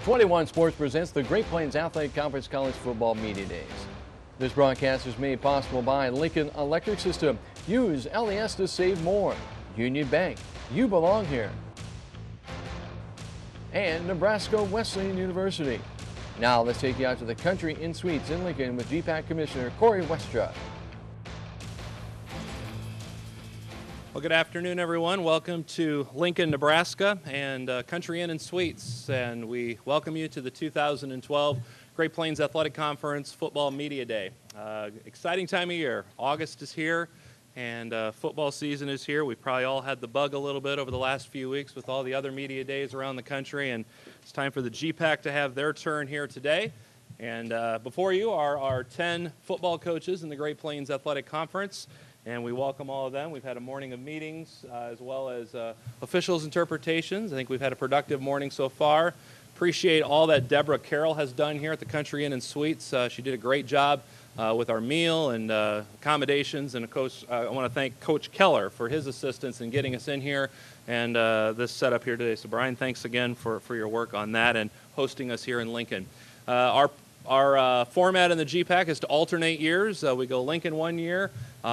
21 Sports presents the Great Plains Athletic Conference College Football Media Days. This broadcast is made possible by Lincoln Electric System. Use LES to save more. Union Bank, you belong here. And Nebraska Wesleyan University. Now let's take you out to the Country Inn Suites in Lincoln with GPAC Commissioner Corey Westra. Well, good afternoon, everyone. Welcome to Lincoln, Nebraska, and Country Inn and Suites, and we welcome you to the 2012 Great Plains Athletic Conference Football Media Day. Exciting time of year. August is here, and football season is here. We've probably all had the bug a little bit over the last few weeks with all the other media days around the country, and it's time for the GPAC to have their turn here today. And before you are our 10 football coaches in the Great Plains Athletic Conference. And we welcome all of them. We've had a morning of meetings as well as officials' interpretations. I think we've had a productive morning so far. Appreciate all that Deborah Carroll has done here at the Country Inn and Suites. She did a great job with our meal and accommodations. And of course, I want to thank Coach Keller for his assistance in getting us in here and this setup here today. So Brian, thanks again for your work on that and hosting us here in Lincoln. Our format in the GPAC is to alternate years. We go Lincoln one year.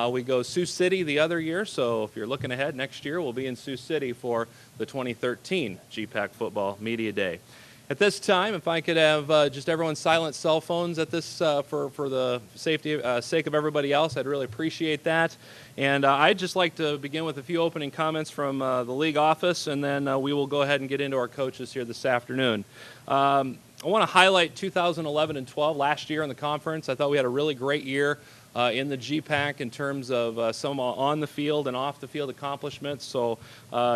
We go Sioux City the other year, so if you're looking ahead, next year we'll be in Sioux City for the 2013 GPAC Football Media Day. At this time, if I could have just everyone silent cell phones at this for the sake of everybody else, I'd really appreciate that. And I'd just like to begin with a few opening comments from the league office, and then we will go ahead and get into our coaches here this afternoon. I want to highlight 2011 and 12, last year in the conference. I thought we had a really great year in the GPAC in terms of some on the field and off the field accomplishments. So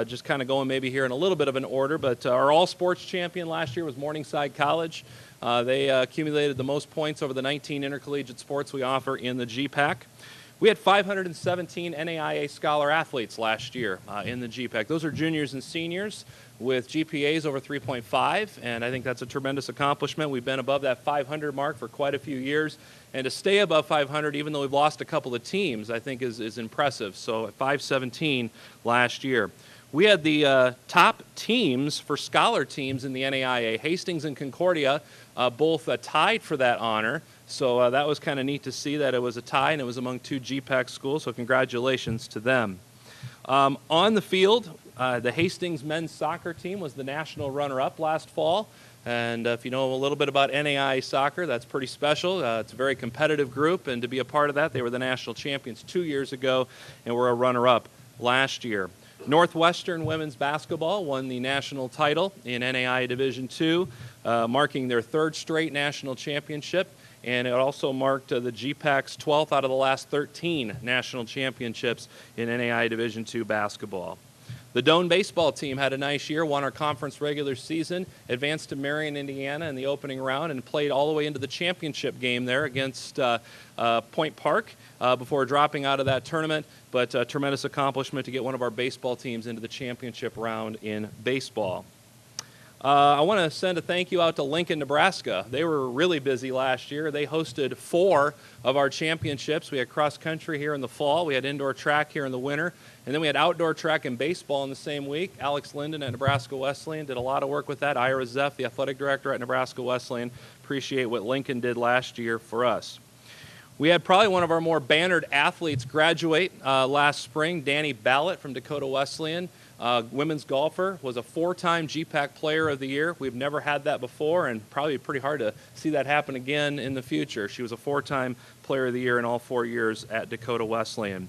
just kind of going maybe here in a little bit of an order, but our all-sports champion last year was Morningside College. They accumulated the most points over the 19 intercollegiate sports we offer in the GPAC. We had 517 NAIA scholar athletes last year in the GPAC. Those are juniors and seniors with GPAs over 3.5, and I think that's a tremendous accomplishment. We've been above that 500 mark for quite a few years, and to stay above 500, even though we've lost a couple of teams, I think is impressive. So at 517 last year. We had the top teams for scholar teams in the NAIA. Hastings and Concordia both tied for that honor. So that was kind of neat to see that it was a tie and it was among two GPAC schools, so congratulations to them. On the field, the Hastings men's soccer team was the national runner-up last fall. And if you know a little bit about NAIA soccer, that's pretty special. It's a very competitive group, and to be a part of that, they were the national champions 2 years ago and were a runner-up last year. Northwestern women's basketball won the national title in NAIA Division II, marking their third straight national championship. And it also marked the GPAC's 12th out of the last 13 national championships in NAIA Division II basketball. The Doane baseball team had a nice year, won our conference regular season, advanced to Marion, Indiana in the opening round, and played all the way into the championship game there against Point Park before dropping out of that tournament. But a tremendous accomplishment to get one of our baseball teams into the championship round in baseball. I want to send a thank you out to Lincoln, Nebraska. They were really busy last year. They hosted 4 of our championships. We had cross country here in the fall. We had indoor track here in the winter. And then we had outdoor track and baseball in the same week. Alex Linden at Nebraska Wesleyan did a lot of work with that. Ira Zeff, the athletic director at Nebraska Wesleyan, appreciate what Lincoln did last year for us. We had probably one of our more bannered athletes graduate last spring, Danny Ballett from Dakota Wesleyan. Women's golfer, was a 4-time GPAC Player of the Year. We've never had that before, and probably pretty hard to see that happen again in the future. She was a 4-time Player of the Year in all 4 years at Dakota Wesleyan.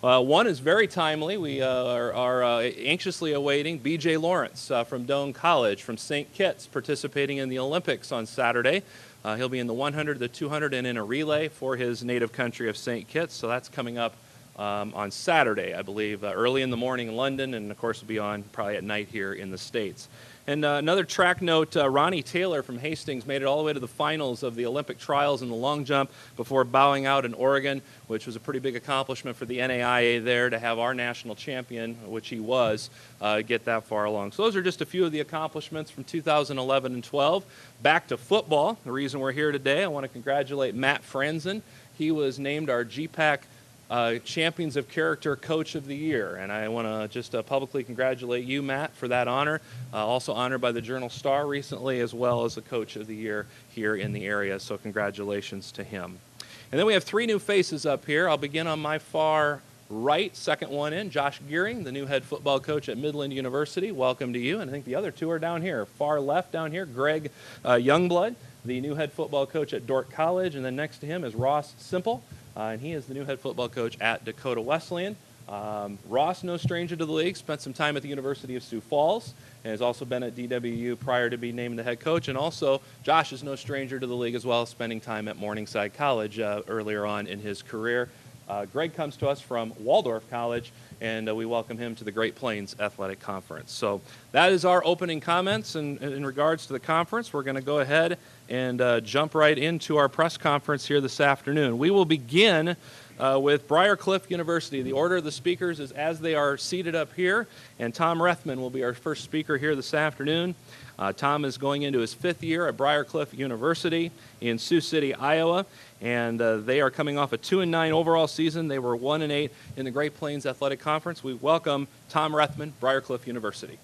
One is very timely. We are anxiously awaiting B.J. Lawrence from Doane College from St. Kitts, participating in the Olympics on Saturday. He'll be in the 100, the 200, and in a relay for his native country of St. Kitts, so that's coming up on Saturday, I believe, early in the morning in London, and of course will be on probably at night here in the States. And another track note, Ronnie Taylor from Hastings made it all the way to the finals of the Olympic trials in the long jump before bowing out in Oregon, which was a pretty big accomplishment for the NAIA there to have our national champion, which he was, get that far along. So those are just a few of the accomplishments from 2011 and 12. Back to football, the reason we're here today, I want to congratulate Matt Franzen. He was named our GPAC Champions of Character Coach of the Year. And I want to just publicly congratulate you, Matt, for that honor. Also honored by the Journal-Star recently, as well as the Coach of the Year here in the area. So congratulations to him. And then we have 3 new faces up here. I'll begin on my far right, second one in, Josh Gearing, the new head football coach at Midland University. Welcome to you. And I think the other 2 are down here. Far left down here, Greg Youngblood, the new head football coach at Doane College. And then next to him is Ross Simple, and he is the new head football coach at Dakota Wesleyan. Ross, no stranger to the league, spent some time at the University of Sioux Falls, and has also been at DWU prior to being named the head coach. And also, Josh is no stranger to the league as well, spending time at Morningside College earlier on in his career. Greg comes to us from Waldorf College, and we welcome him to the Great Plains Athletic Conference. So that is our opening comments in regards to the conference. We're going to go ahead and jump right into our press conference here this afternoon. We will begin with Briar University. The order of the speakers is as they are seated up here, and Tom Rethman will be our first speaker here this afternoon. Tom is going into his 5th year at Briar University in Sioux City, Iowa, and they are coming off a 2-9 overall season. They were 1-8 in the Great Plains Athletic Conference. We welcome Tom Rethman, Briar University.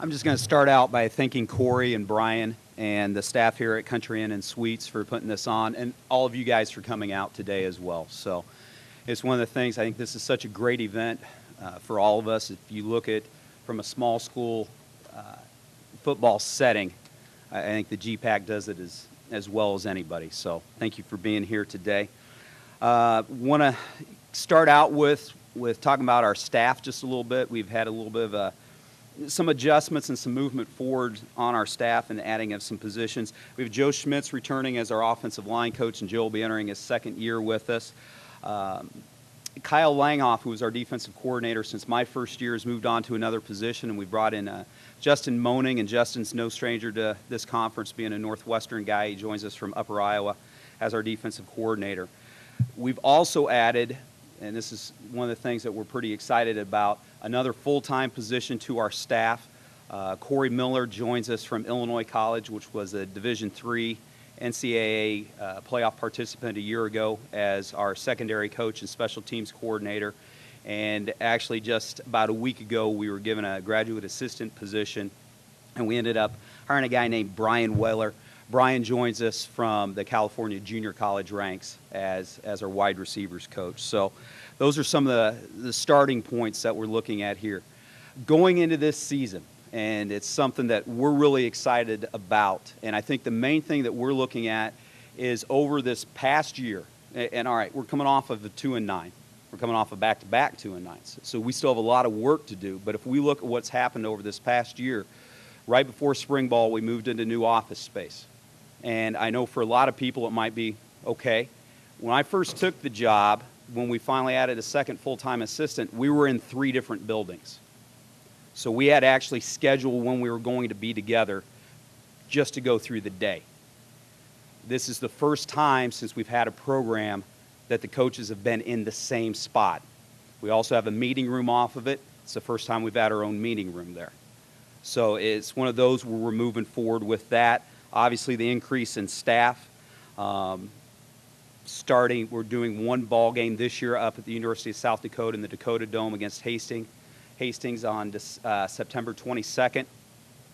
I'm just going to start out by thanking Corey and Brian and the staff here at Country Inn and Suites for putting this on, and all of you guys for coming out today as well. So it's one of the things, I think this is such a great event for all of us. If you look at from a small school football setting, I think the GPAC does it as well as anybody. So thank you for being here today. Want to start out with talking about our staff just a little bit. We've had a little bit of some adjustments and some movement forward on our staff and adding of some positions. We have Joe Schmitz returning as our offensive line coach, and Joe will be entering his 2nd year with us. Kyle Langhoff, who was our defensive coordinator since my 1st year, has moved on to another position, and we brought in Justin Moaning, and Justin's no stranger to this conference, being a Northwestern guy. He joins us from Upper Iowa as our defensive coordinator. We've also added, and this is one of the things that we're pretty excited about, another full-time position to our staff. Corey Miller joins us from Illinois College, which was a Division III NCAA playoff participant a year ago, as our secondary coach and special teams coordinator. And actually just about a week ago, we were given a graduate assistant position, and we ended up hiring a guy named Brian Weller. Brian joins us from the California Junior College ranks as our wide receivers coach. So those are some of the starting points that we're looking at here. Going into this season, and it's something that we're really excited about, and I think the main thing that we're looking at is over this past year, and all right, we're coming off of a 2-9. We're coming off of back-to-back 2-9s. So we still have a lot of work to do, but if we look at what's happened over this past year, right before spring ball, we moved into new office space. And I know for a lot of people it might be, okay, when I first took the job, when we finally added a 2nd full-time assistant, we were in 3 different buildings. So we had to actually schedule when we were going to be together just to go through the day. This is the first time since we've had a program that the coaches have been in the same spot. We also have a meeting room off of it. It's the first time we've had our own meeting room there. So it's one of those where we're moving forward with that. Obviously, the increase in staff. We're doing 1 ball game this year up at the University of South Dakota in the Dakota Dome against Hastings on September 22nd.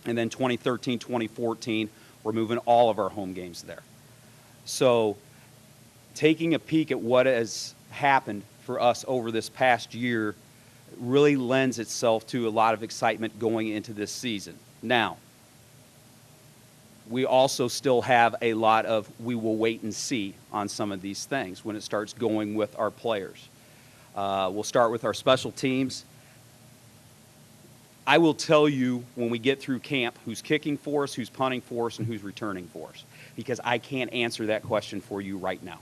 And then 2013, 2014, we're moving all of our home games there. So taking a peek at what has happened for us over this past year really lends itself to a lot of excitement going into this season. Now, we also still have a lot of we will wait and see on some of these things when it starts going with our players. We'll start with our special teams. I will tell you when we get through camp who's kicking for us, who's punting for us, and who's returning for us, because I can't answer that question for you right now.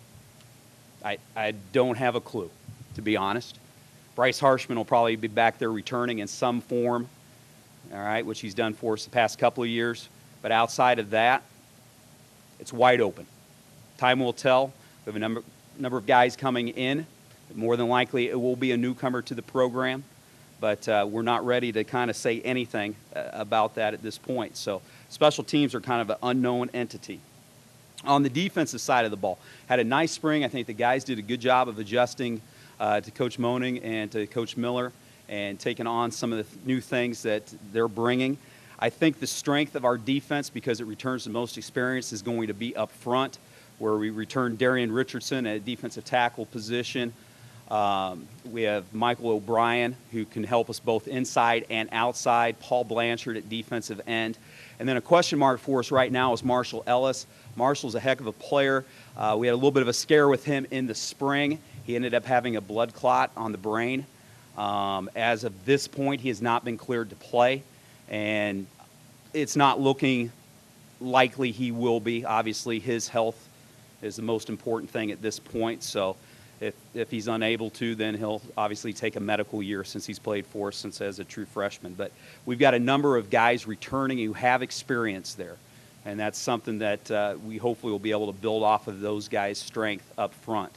I don't have a clue, to be honest. Bryce Harshman will probably be back there returning in some form, all right, which he's done for us the past couple of years. But outside of that, it's wide open. Time will tell. We have a number of guys coming in. More than likely, it will be a newcomer to the program. but we're not ready to kind of say anything about that at this point. So special teams are kind of an unknown entity. On the defensive side of the ball, had a nice spring. I think the guys did a good job of adjusting to Coach Moaning and to Coach Miller and taking on some of the new things that they're bringing. I think the strength of our defense, because it returns the most experience, is going to be up front, where we return Darian Richardson at a defensive tackle position. We have Michael O'Brien, who can help us both inside and outside. Paul Blanchard at defensive end. And then a question mark for us right now is Marshall Ellis. Marshall's a heck of a player. We had a little bit of a scare with him in the spring. He ended up having a blood clot on the brain. As of this point, he has not been cleared to play, and it's not looking likely he will be. Obviously, his health is the most important thing at this point, so if he's unable to, then he'll obviously take a medical year, since he's played for us since as a true freshman. But we've got a number of guys returning who have experience there, and that's something that we hopefully will be able to build off of those guys' strength up front.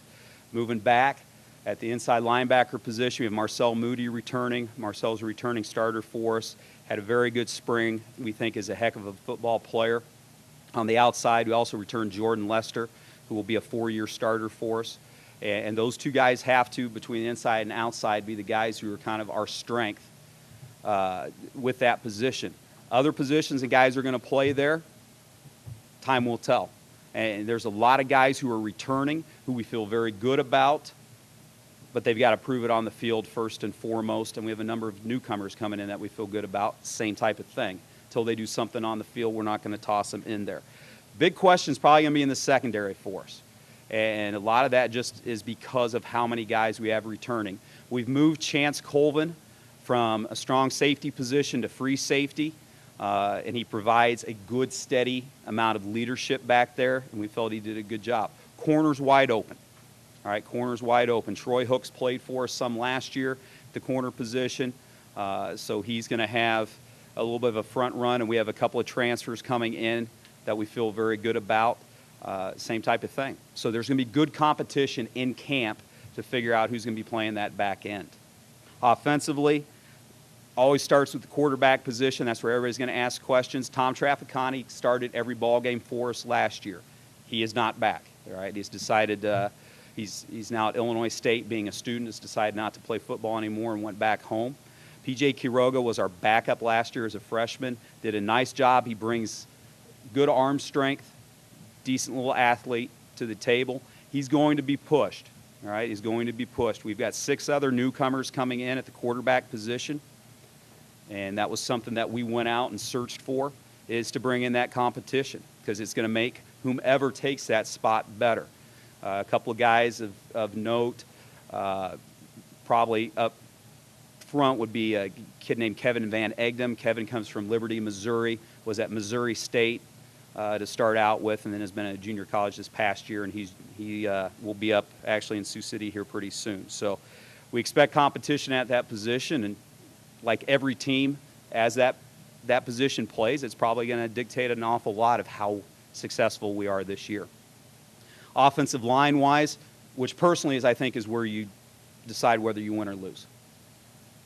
Moving back, at the inside linebacker position, we have Marcel Moody returning. Marcel's a returning starter for us. Had a very good spring. We think is a heck of a football player. On the outside, we also returned Jordan Lester, who will be a 4-year starter for us. And those two guys have to, between the inside and outside, be the guys who are kind of our strength with that position. Other positions and guys who are going to play there, time will tell. And there's a lot of guys who are returning who we feel very good about, but they've got to prove it on the field first and foremost. And we have a number of newcomers coming in that we feel good about, same type of thing. Until they do something on the field, we're not going to toss them in there. Big question is probably going to be in the secondary for us. And a lot of that just is because of how many guys we have returning. We've moved Chance Colvin from a strong safety position to free safety, and he provides a good, steady amount of leadership back there, and we felt he did a good job. Corner's wide open. All right, corner's wide open. Troy Hooks played for us some last year at the corner position, so he's going to have a little bit of a front run, and we have a couple of transfers coming in that we feel very good about. Same type of thing. So there's going to be good competition in camp to figure out who's going to be playing that back end. Offensively, always starts with the quarterback position. That's where everybody's going to ask questions. Tom Traficani started every ball game for us last year. He is not back. All right, he's decided he's now at Illinois State being a student, has decided not to play football anymore and went back home. P.J. Quiroga was our backup last year as a freshman, did a nice job. He brings good arm strength, decent little athlete to the table. He's going to be pushed, all right? He's going to be pushed. We've got 6 other newcomers coming in at the quarterback position, and that was something that we went out and searched for, is to bring in that competition, because it's going to make whomever takes that spot better. A couple of guys of note, probably up front would be a kid named Kevin Van Egdem. Kevin comes from Liberty, Missouri, was at Missouri State to start out with, and then has been at a junior college this past year, and he will be up actually in Sioux City here pretty soon. So we expect competition at that position, and like every team, as that position plays, it's probably going to dictate an awful lot of how successful we are this year. Offensive line-wise, which personally I think is where you decide whether you win or lose.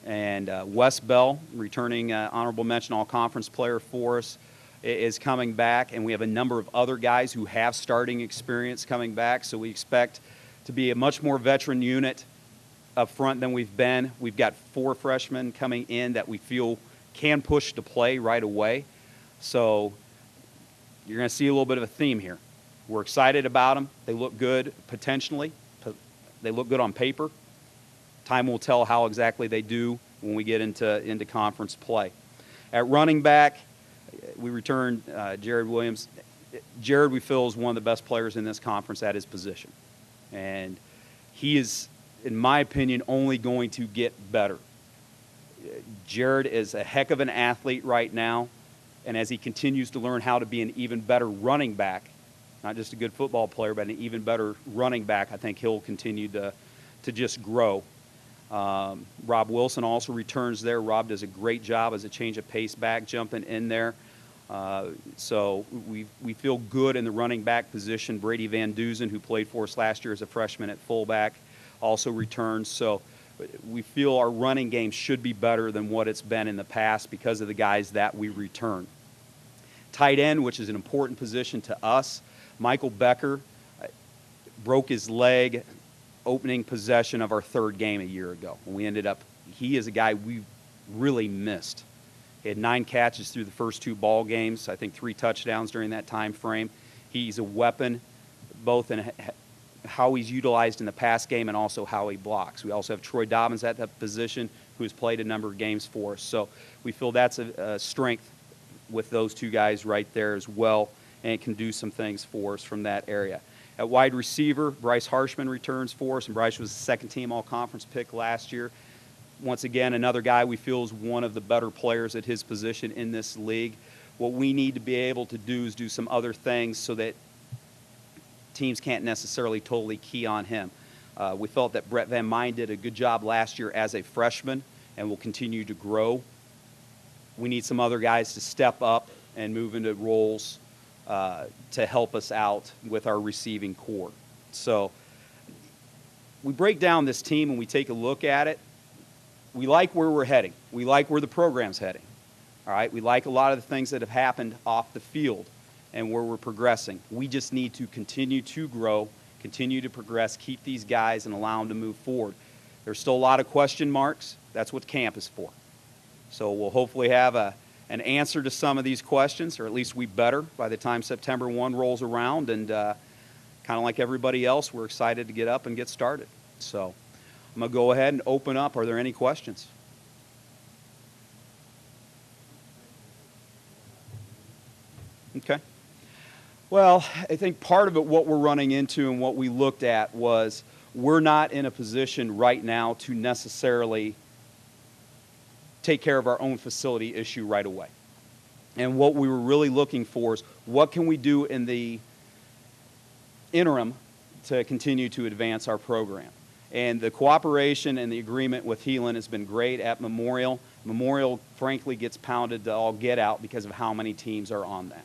And Wes Bell, returning honorable mention all-conference player for us, is coming back, and we have a number of other guys who have starting experience coming back, so we expect to be a much more veteran unit up front than we've been. We've got 4 freshmen coming in that we feel can push to play right away, so you're going to see a little bit of a theme here. We're excited about them. They look good potentially. They look good on paper. Time will tell how exactly they do when we get into conference play. At running back, we returned Jared Williams. Jared, we feel, is one of the best players in this conference at his position. And he is, in my opinion, only going to get better. Jared is a heck of an athlete right now, and as he continues to learn how to be an even better running back, not just a good football player, but an even better running back, I think he'll continue to just grow. Rob Wilson also returns there. Rob does a great job as a change of pace back, jumping in there. So we feel good in the running back position. Brady Van Duzen, who played for us last year as a freshman at fullback, also returns. So We feel our running game should be better than what it's been in the past because of the guys that we return. Tight end, which is an important position to us, Michael Becker broke his leg opening possession of our third game a year ago. He is a guy we really missed. He had 9 catches through the first 2 ball games, I think 3 touchdowns during that time frame. He's a weapon both in how he's utilized in the pass game and also how he blocks. We also have Troy Dobbins at that position, who has played a number of games for us. So we feel that's a strength with those 2 guys right there as well, and can do some things for us from that area. At wide receiver, Bryce Harshman returns for us, and Bryce was the second-team all-conference pick last year. Once again, another guy we feel is one of the better players at his position in this league. What we need to be able to do is do some other things so that teams can't necessarily totally key on him. We felt that Brett Van Mine did a good job last year as a freshman and will continue to grow. We need some other guys to step up and move into roles to help us out with our receiving core. So we break down this team and we take a look at it. We like where we're heading. We like where the program's heading. All right, we like a lot of the things that have happened off the field and where we're progressing. We just need to continue to grow, continue to progress, keep these guys and allow them to move forward. There's still a lot of question marks. That's what camp is for. So we'll hopefully have an answer to some of these questions, or at least we better by the time September 1 rolls around. And kind of like everybody else, we're excited to get up and get started. So I'm going to go ahead and open up. Are there any questions? Okay. Well, I think part of it, what we're running into and what we looked at was we're not in a position right now to necessarily take care of our own facility issue right away. And what we were really looking for is what can we do in the interim to continue to advance our program. And the cooperation and the agreement with Heelan has been great at Memorial. Memorial, frankly, gets pounded to all get out because of how many teams are on that.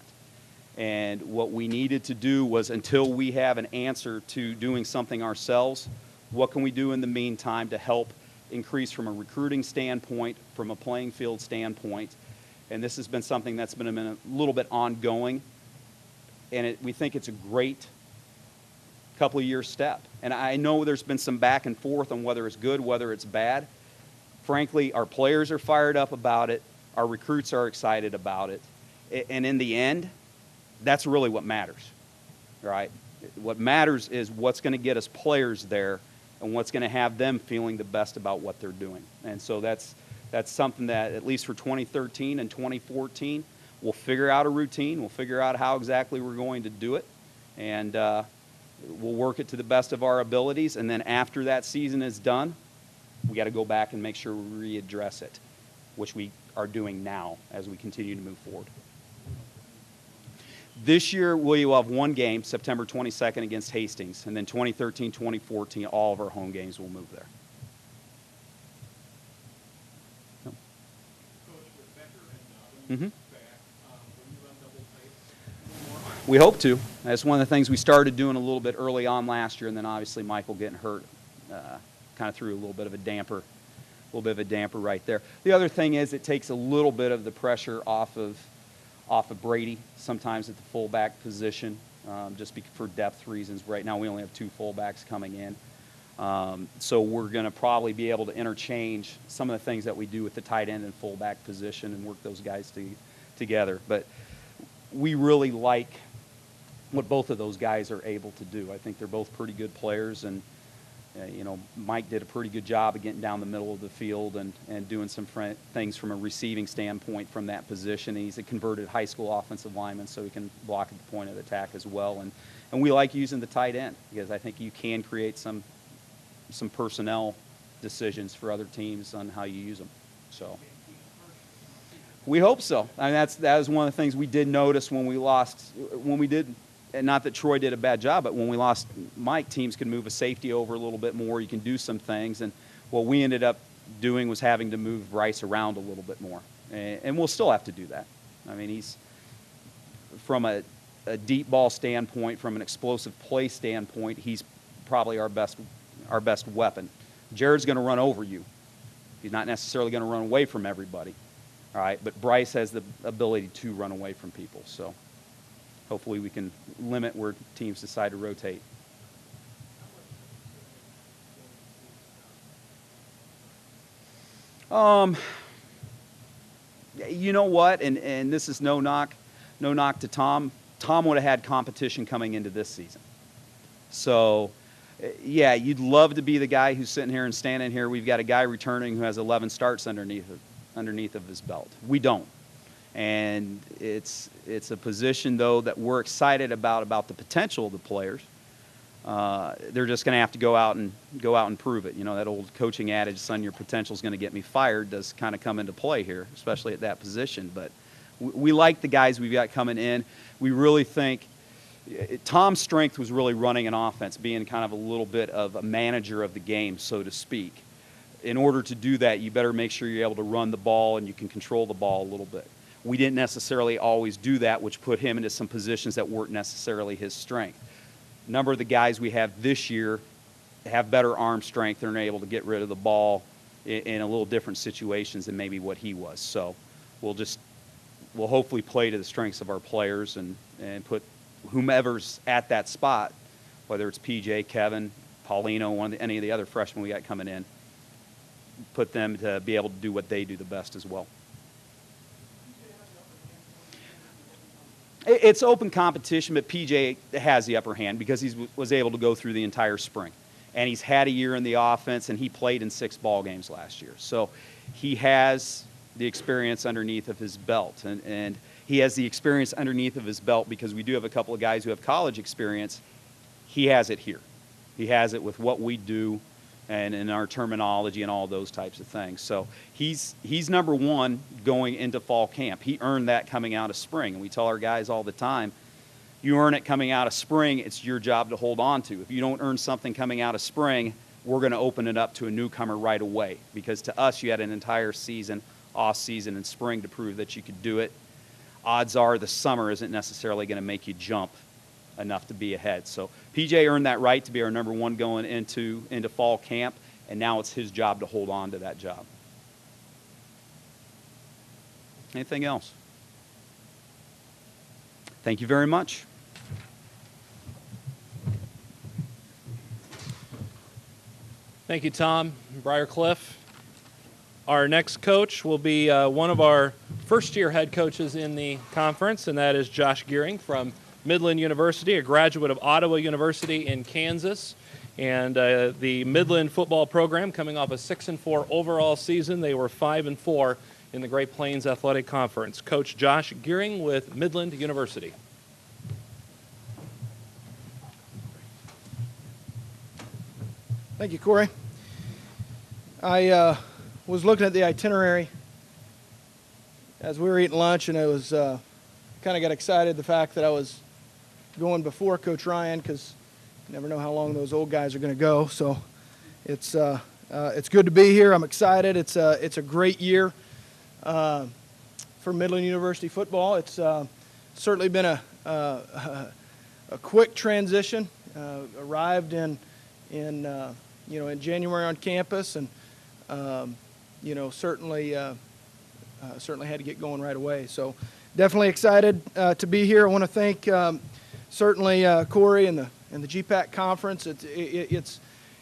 And what we needed to do was, until we have an answer to doing something ourselves, what can we do in the meantime to help increase from a recruiting standpoint, from a playing field standpoint. And this has been something that's been a little bit ongoing. And we think it's a great couple of year step. And I know there's been some back and forth on whether it's good, whether it's bad. Frankly, our players are fired up about it. Our recruits are excited about it. And in the end, that's really what matters, right? What matters is what's going to get us players there and what's going to have them feeling the best about what they're doing. And so that's something that, at least for 2013 and 2014, we'll figure out a routine. We'll figure out how exactly we're going to do it. And we'll work it to the best of our abilities. And then after that season is done, we got to go back and make sure we readdress it, which we are doing now as we continue to move forward. This year, we will have one game, September 22nd against Hastings, and then 2013, 2014, all of our home games will move there. No. Coach, with Becker and Dobbins back, will you run double tight? We hope to. That's one of the things we started doing a little bit early on last year, and then obviously Michael getting hurt kind of threw a little bit of a damper right there. The other thing is it takes a little bit of the pressure off of Brady sometimes at the fullback position, just for depth reasons. Right now we only have 2 fullbacks coming in. So we're going to probably be able to interchange some of the things that we do with the tight end and fullback position and work those guys together. But we really like what both of those guys are able to do. I think they're both pretty good players, and Mike did a pretty good job of getting down the middle of the field and doing some things from a receiving standpoint from that position. And he's a converted high school offensive lineman, so he can block at the point of attack as well. And we like using the tight end because I think you can create some personnel decisions for other teams on how you use them. So we hope so. I mean, that was one of the things we did notice when we did. And not that Troy did a bad job, but when we lost Mike, teams could move a safety over a little bit more. You can do some things. And what we ended up doing was having to move Bryce around a little bit more. And we'll still have to do that. I mean, he's, from a deep ball standpoint, from an explosive play standpoint, he's probably our best weapon. Jared's going to run over you. He's not necessarily going to run away from everybody. All right, but Bryce has the ability to run away from people. So hopefully we can limit where teams decide to rotate. You know what, and this is no knock to Tom. Tom would have had competition coming into this season. So, yeah, you'd love to be the guy who's sitting here and standing here. We've got a guy returning who has 11 starts underneath of his belt. We don't. And it's a position, though, that we're excited about the potential of the players. They're just going to have to go out and prove it. You know, that old coaching adage, son, your potential is going to get me fired, does kind of come into play here, especially at that position. But we like the guys we've got coming in. We really think Tom's strength was really running an offense, being kind of a little bit of a manager of the game, so to speak. In order to do that, you better make sure you're able to run the ball and you can control the ball a little bit. We didn't necessarily always do that, which put him into some positions that weren't necessarily his strength. A number of the guys we have this year have better arm strength and are able to get rid of the ball in a little different situations than maybe what he was. So we'll hopefully play to the strengths of our players and put whomever's at that spot, whether it's PJ, Kevin, Paulino, any of the other freshmen we got coming in, put them to be able to do what they do the best as well. It's open competition, but PJ has the upper hand because he was able to go through the entire spring. And he's had a year in the offense, and he played in 6 ball games last year. So he has the experience underneath of his belt. And he has the experience underneath of his belt because we do have a couple of guys who have college experience. He has it here. He has it with what we do and in our terminology and all those types of things. So he's number one going into fall camp. He earned that coming out of spring. And we tell our guys all the time, you earn it coming out of spring, it's your job to hold on to. If you don't earn something coming out of spring, we're going to open it up to a newcomer right away. Because to us, you had an entire season, off season, and spring to prove that you could do it. Odds are the summer isn't necessarily going to make you jump enough to be ahead. So PJ earned that right to be our number one going into fall camp, and now it's his job to hold on to that job. Anything else? Thank you very much. Thank you, Tom. Briar Cliff. Our next coach will be one of our first-year head coaches in the conference, and that is Josh Gearing from Midland University, a graduate of Ottawa University in Kansas. And the Midland football program coming off a 6-4 overall season. They were 5-4 in the Great Plains Athletic Conference. Coach Josh Gearing with Midland University. Thank you, Corey. I was looking at the itinerary as we were eating lunch, and I was kind of got excited the fact that I was going before Coach Ryan, because you never know how long those old guys are going to go. So it's good to be here. I'm excited. It's a great year for Midland University football. It's certainly been a quick transition. Arrived in January on campus, and certainly had to get going right away. So definitely excited to be here. I want to thank certainly Corey and the GPAC conference. It's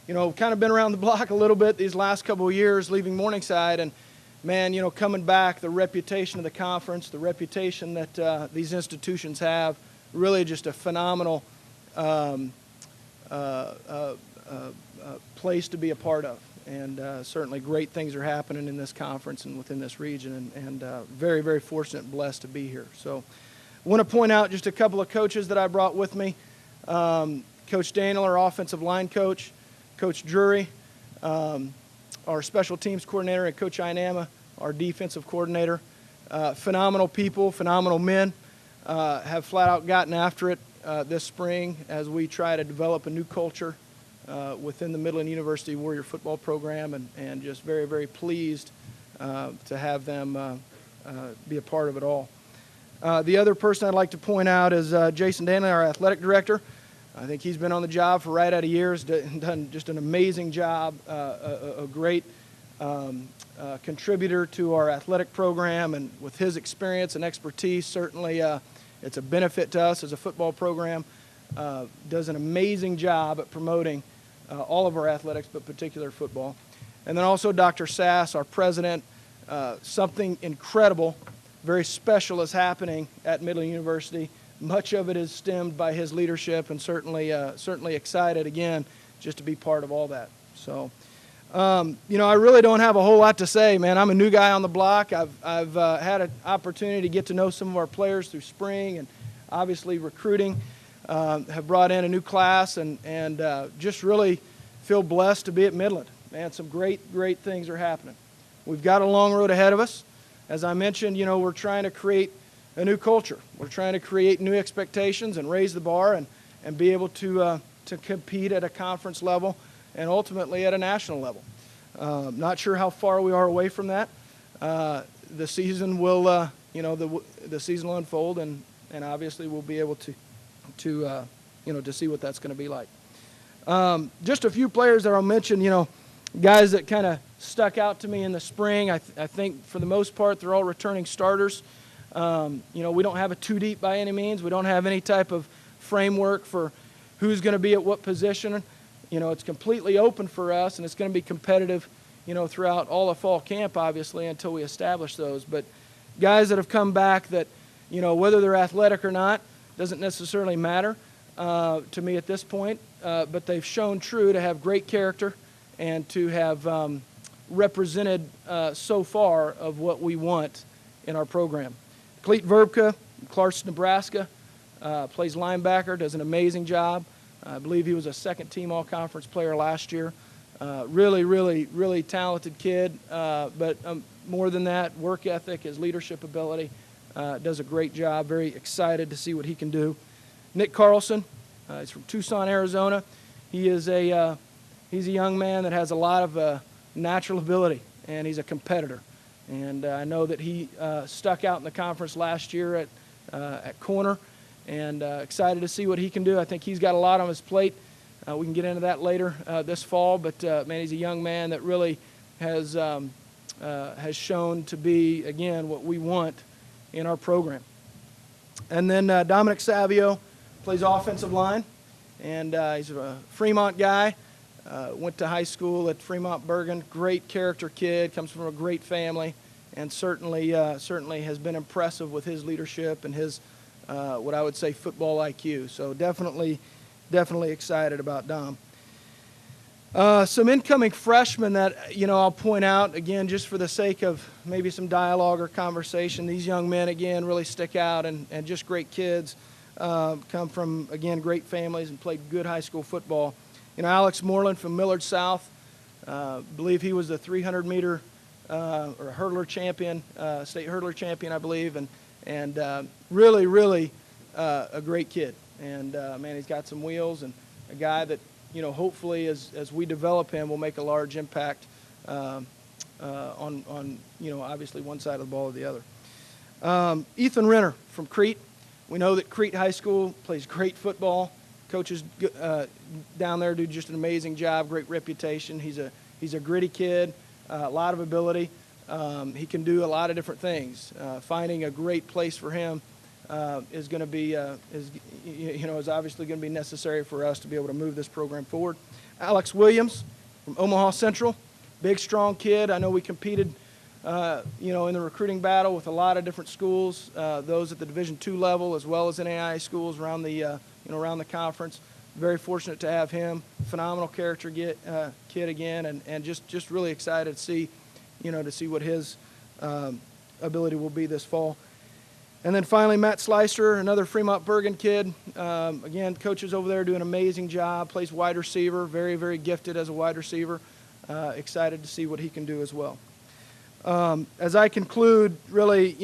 kind of been around the block a little bit these last couple of years, leaving Morningside, and man, coming back, the reputation of the conference, the reputation that these institutions have, really just a phenomenal place to be a part of. And certainly great things are happening in this conference and within this region, and very, very fortunate and blessed to be here. So I want to point out just a couple of coaches that I brought with me. Coach Daniel, our offensive line coach, Coach Drury, our special teams coordinator, and Coach Inama, our defensive coordinator. Phenomenal people, phenomenal men, have flat out gotten after it this spring as we try to develop a new culture within the Midland University Warrior football program, and just very, very pleased to have them be a part of it all. The other person I'd like to point out is Jason Danley, our athletic director. I think he's been on the job for right at a year. Has done just an amazing job, a great contributor to our athletic program, and with his experience and expertise, certainly it's a benefit to us as a football program. Does an amazing job at promoting all of our athletics, but particular football. And then also Dr. Sass, our president. Something incredible, very special is happening at Midland University. Much of it is stemmed by his leadership, and certainly excited again just to be part of all that. So, I really don't have a whole lot to say, man. I'm a new guy on the block. I've had an opportunity to get to know some of our players through spring, and obviously recruiting. Have brought in a new class, and just really feel blessed to be at Midland. Man, some great things are happening. We've got a long road ahead of us. As I mentioned, we're trying to create a new culture. We're trying to create new expectations and raise the bar and be able to compete at a conference level and ultimately at a national level. Not sure how far we are away from that. The season will, the season will unfold, and obviously we'll be able to see what that's going to be like. Just a few players that I'll mention, guys that kind of stuck out to me in the spring. I think for the most part they're all returning starters. We don't have a too deep by any means. We don't have any type of framework for who's going to be at what position. It's completely open for us, and it's going to be competitive, throughout all of fall camp, obviously, until we establish those. But guys that have come back that, whether they're athletic or not, doesn't necessarily matter to me at this point. But they've shown true to have great character and to have represented so far of what we want in our program. Cleet Verbka, Clarkston, Nebraska, plays linebacker, does an amazing job. I believe he was a second-team all-conference player last year. Really talented kid, but more than that, work ethic, his leadership ability, does a great job. Very excited to see what he can do. Nick Carlson, he's from Tucson, Arizona. He's a young man that has a lot of natural ability, and he's a competitor. And I know that he stuck out in the conference last year at corner, and excited to see what he can do. I think he's got a lot on his plate. We can get into that later this fall, but man, he's a young man that really has shown to be, again, what we want in our program. And then Dominic Savio plays offensive line, and he's a Fremont guy. Went to high school at Fremont Bergen. Great character kid, comes from a great family, and certainly has been impressive with his leadership and his what I would say football IQ. So definitely excited about Dom. Some incoming freshmen that I'll point out again just for the sake of maybe some dialogue or conversation. These young men again really stick out and just great kids. Come from again great families and played good high school football. Alex Moreland from Millard South, believe he was the 300-meter or hurdler champion, state hurdler champion, I believe, and really a great kid. And man, he's got some wheels, and a guy that hopefully as we develop him will make a large impact on obviously one side of the ball or the other. Ethan Renner from Crete. We know that Crete High School plays great football. Coaches down there do just an amazing job, great reputation. He's a gritty kid, a lot of ability. He can do a lot of different things. Finding a great place for him is going to be is obviously going to be necessary for us to be able to move this program forward. Alex Williams from Omaha Central, big strong kid. I know we competed in the recruiting battle with a lot of different schools, those at the Division II level as well as NAIA schools around the around the conference. Very fortunate to have him. Phenomenal character kid again, and just really excited to see what his ability will be this fall. And then finally, Matt Slicer, another Fremont Bergen kid. Again, coaches over there do an amazing job. Plays wide receiver, very gifted as a wide receiver. Excited to see what he can do as well. As I conclude, really,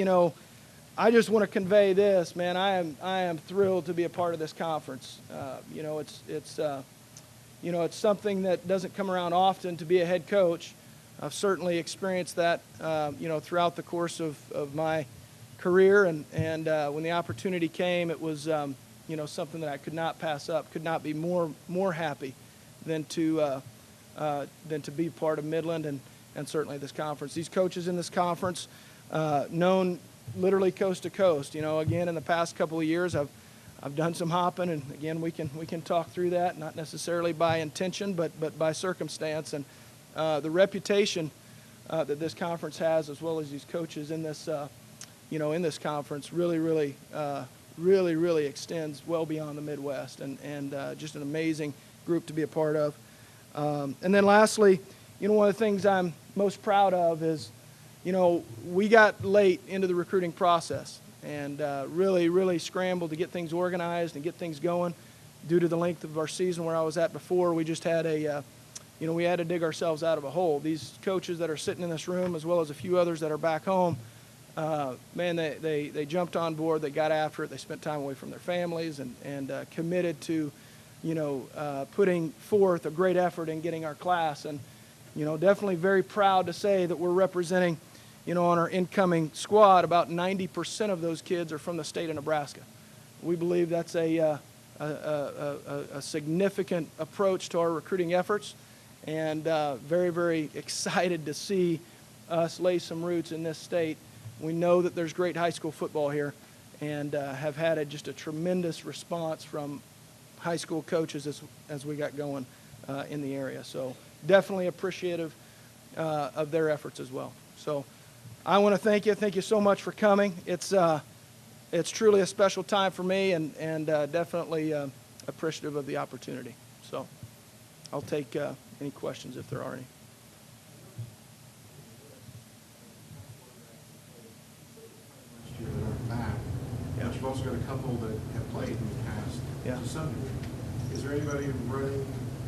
I just want to convey this, man. I am thrilled to be a part of this conference. It's something that doesn't come around often to be a head coach. I've certainly experienced that, throughout the course of my career, and when the opportunity came, it was something that I could not pass up. Could not be more happy than to be part of Midland and certainly this conference. These coaches in this conference, known literally coast to coast. Again, in the past couple of years, I've done some hopping, and again, we can talk through that, not necessarily by intention, but by circumstance. And the reputation that this conference has, as well as these coaches in this, in this conference, really extends well beyond the Midwest, and just an amazing group to be a part of. And then lastly, one of the things I'm most proud of is, we got late into the recruiting process and really scrambled to get things organized and get things going. Due to the length of our season where I was at before, we just had we had to dig ourselves out of a hole. These coaches that are sitting in this room, as well as a few others that are back home, they jumped on board, they got after it, they spent time away from their families and committed to, putting forth a great effort in getting our class. And, definitely very proud to say that we're representing, on our incoming squad, about 90% of those kids are from the state of Nebraska. We believe that's a significant approach to our recruiting efforts, and very excited to see us lay some roots in this state. We know that there's great high school football here, and have had just a tremendous response from high school coaches as we got going in the area. So definitely appreciative of their efforts as well. So I want to thank you. Thank you so much for coming. It's truly a special time for me, and definitely appreciative of the opportunity. So I'll take any questions if there are any. Last year that are back, but you've also got a couple that have played in the past to some degree. Is there anybody running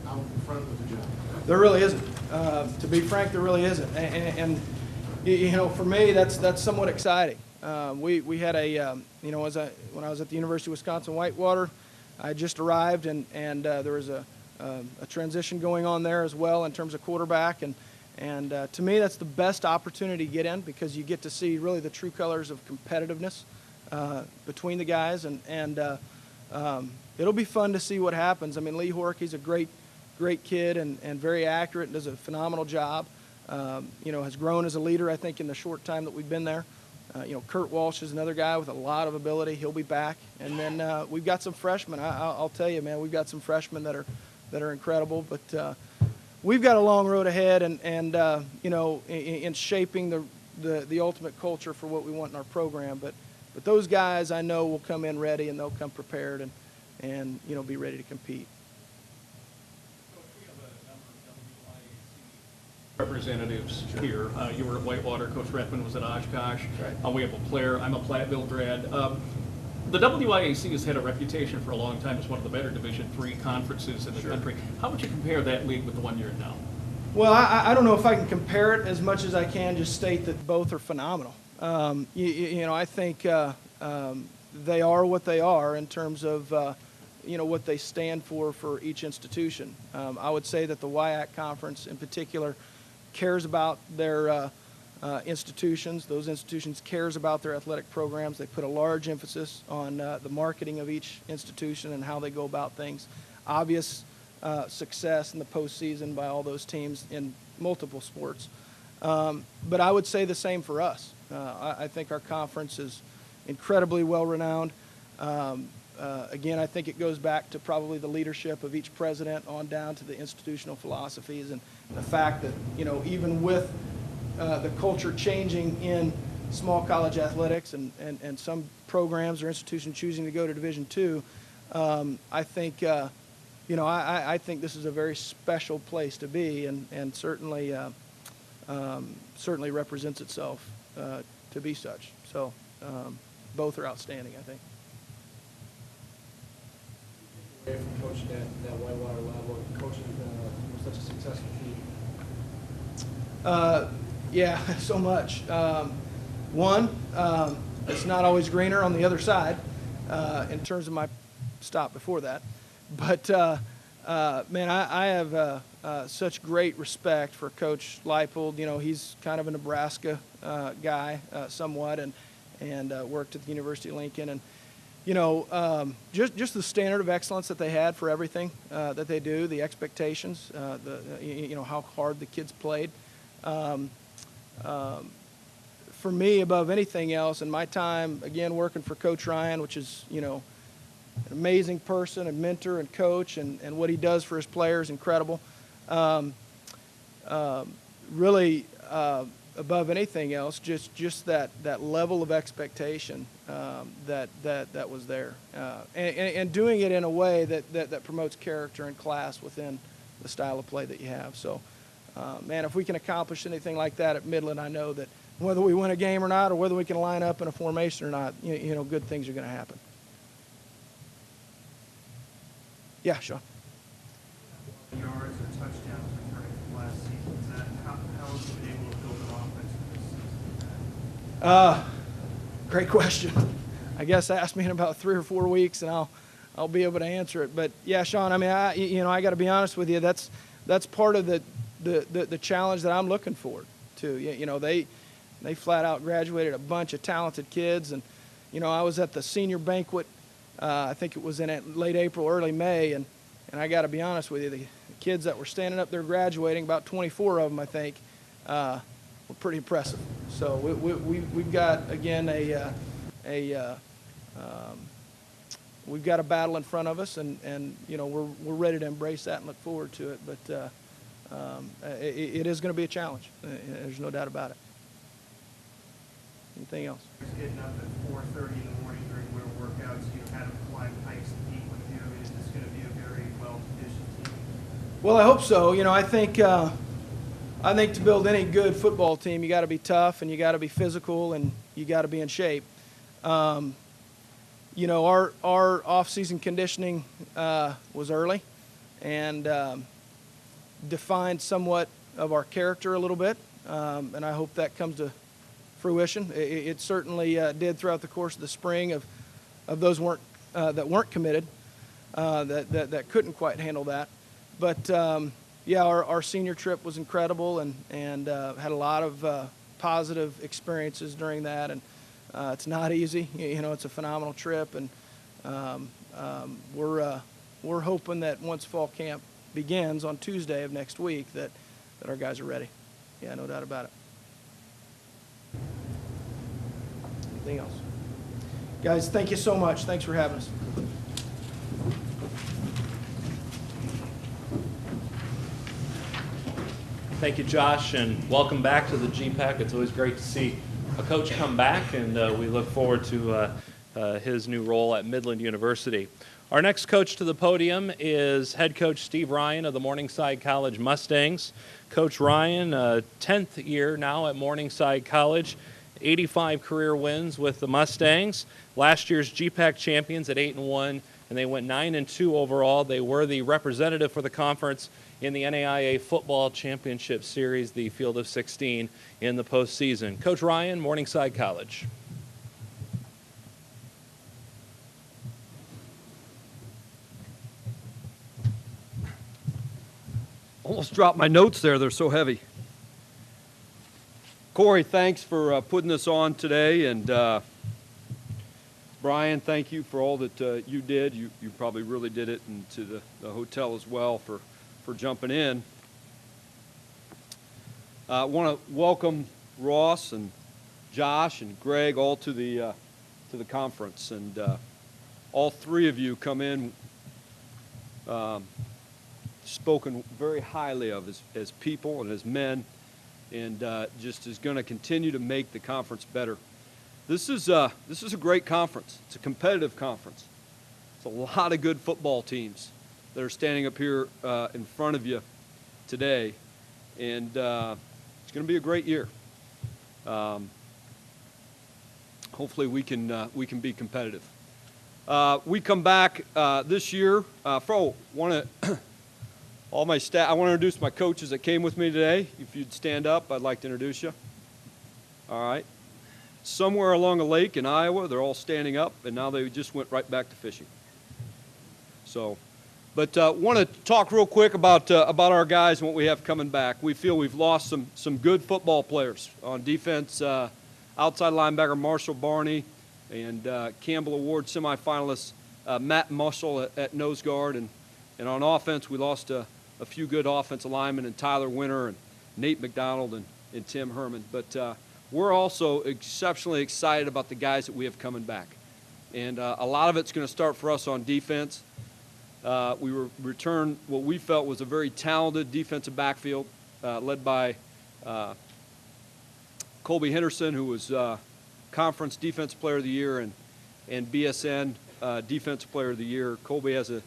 out in front with the job? There really isn't. To be frank, there really isn't. And for me, that's somewhat exciting. We had when I was at the University of Wisconsin-Whitewater, I just arrived, and there was a transition going on there as well in terms of quarterback, and to me, that's the best opportunity to get in, because you get to see really the true colors of competitiveness between the guys, and it'll be fun to see what happens. I mean, Lee Horkey's a great kid and very accurate and does a phenomenal job. Has grown as a leader, I think, in the short time that we've been there. Kurt Walsh is another guy with a lot of ability. He'll be back. And then we've got some freshmen. I'll tell you, man, we've got some freshmen that are incredible. But we've got a long road ahead, and in shaping the ultimate culture for what we want in our program. But those guys, I know, will come in ready, and they'll come prepared and be ready to compete. Representatives here. You were at Whitewater. Coach Redmond was at Oshkosh. Right. We have a player. I'm a Platteville grad. The WIAC has had a reputation for a long time as one of the better Division III conferences in the country. How would you compare that league with the one you're in now? Well, I don't know if I can compare it as much as I can just state that both are phenomenal. I think they are what they are in terms of what they stand for each institution. I would say that the WIAC conference in particular cares about their institutions. Those institutions cares about their athletic programs. They put a large emphasis on the marketing of each institution and how they go about things. Obvious success in the postseason by all those teams in multiple sports. But I would say the same for us. I think our conference is incredibly well-renowned. Again, I think it goes back to probably the leadership of each president on down to the institutional philosophies, and the fact that, even with the culture changing in small college athletics and some programs or institutions choosing to go to Division II, I think, I think this is a very special place to be, and certainly represents itself to be such. So both are outstanding, I think. Away from coaching at that Whitewater level, coaching was such a successful feat? Yeah, so much. One, it's not always greener on the other side in terms of my stop before that. But, man, I have such great respect for Coach Leipold. He's kind of a Nebraska guy somewhat, and worked at the University of Lincoln. And Just the standard of excellence that they had for everything that they do, the expectations, how hard the kids played. For me, above anything else, in my time, again, working for Coach Ryan, which is, an amazing person and mentor and coach, and what he does for his players, incredible. Really, above anything else, just that level of expectation that was there, and doing it in a way that promotes character and class within the style of play that you have. So, man, if we can accomplish anything like that at Midland, I know that whether we win a game or not, or whether we can line up in a formation or not, good things are going to happen. Yeah, Sean. Yards or touchdowns returning from last season. Is that how have you been able to build an offense for this season? Great question. I guess ask me in about 3 or 4 weeks, and I'll be able to answer it. But yeah, Sean, I mean, I got to be honest with you. That's part of the challenge that I'm looking forward to. They flat out graduated a bunch of talented kids, and I was at the senior banquet. I think it was in late April, early May, and I got to be honest with you, the kids that were standing up there graduating, about 24 of them, I think, were pretty impressive. So we've got, again, we've got a battle in front of us, and we're ready to embrace that and look forward to it. But it is going to be a challenge. There's no doubt about it. Anything else? Just getting up at 4:30 in the morning during winter workouts, you had them climb hikes and eat with you. I mean, is this going to be a very well-conditioned team? Well, I hope so. I think to build any good football team, you got to be tough, and you got to be physical, and you got to be in shape. Our off-season conditioning was early, and defined somewhat of our character a little bit, and I hope that comes to fruition. It certainly did throughout the course of the spring of those that weren't committed, that couldn't quite handle that. But our senior trip was incredible, and had a lot of positive experiences during that. And it's not easy. It's a phenomenal trip, and we're hoping that once fall camp begins on Tuesday of next week, that our guys are ready. Yeah, no doubt about it. Anything else? Guys, thank you so much. Thanks for having us. Thank you, Josh, and welcome back to the GPAC. It's always great to see a coach come back, and we look forward to his new role at Midland University. Our next coach to the podium is head coach Steve Ryan of the Morningside College Mustangs. Coach Ryan, 10th year now at Morningside College, 85 career wins with the Mustangs. Last year's GPAC champions at 8-1, and they went 9-2 overall. They were the representative for the conference in the NAIA Football Championship Series, the Field of 16 in the postseason. Coach Ryan, Morningside College. Almost dropped my notes there. They're so heavy. Corey, thanks for putting this on today, and Brian, thank you for all that you did. You probably really did it, and to the hotel as well for jumping in. I want to welcome Ross and Josh and Greg all to the conference, and all three of you come in spoken very highly of as people and as men, and just is going to continue to make the conference better. This is a great conference. It's a competitive conference. It's a lot of good football teams that are standing up here in front of you today, and it's going to be a great year. Hopefully we can be competitive. We come back this year. All my staff, I want to introduce my coaches that came with me today. If you'd stand up, I'd like to introduce you. All right. Somewhere along a lake in Iowa, they're all standing up, and now they just went right back to fishing. So, but want to talk real quick about our guys and what we have coming back. We feel we've lost some good football players on defense. Outside linebacker Marshall Barney And Campbell Award semifinalist Matt Mushel at nose guard. And on offense, we lost a few good offensive linemen, and Tyler Winter and Nate McDonald and Tim Herman. But we're also exceptionally excited about the guys that we have coming back. And a lot of it's going to start for us on defense. We returned what we felt was a very talented defensive backfield led by Colby Henderson, who was Conference Defensive Player of the Year and BSN Defensive Player of the Year. Colby has an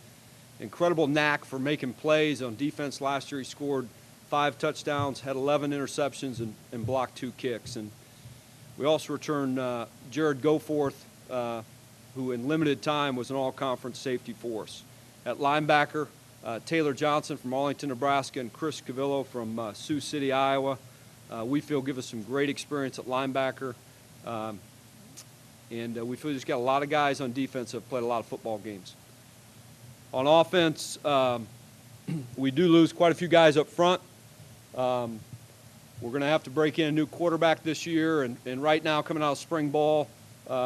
incredible knack for making plays on defense. Last year he scored 5 touchdowns, had 11 interceptions, and blocked 2 kicks. And we also returned Jared Goforth, who in limited time was an all-conference safety for us. At linebacker, Taylor Johnson from Arlington, Nebraska, and Chris Cavillo from Sioux City, Iowa. We feel give us some great experience at linebacker. And we feel just got a lot of guys on defense that have played a lot of football games. On offense, we do lose quite a few guys up front. We're going to have to break in a new quarterback this year. And right now, coming out of spring ball,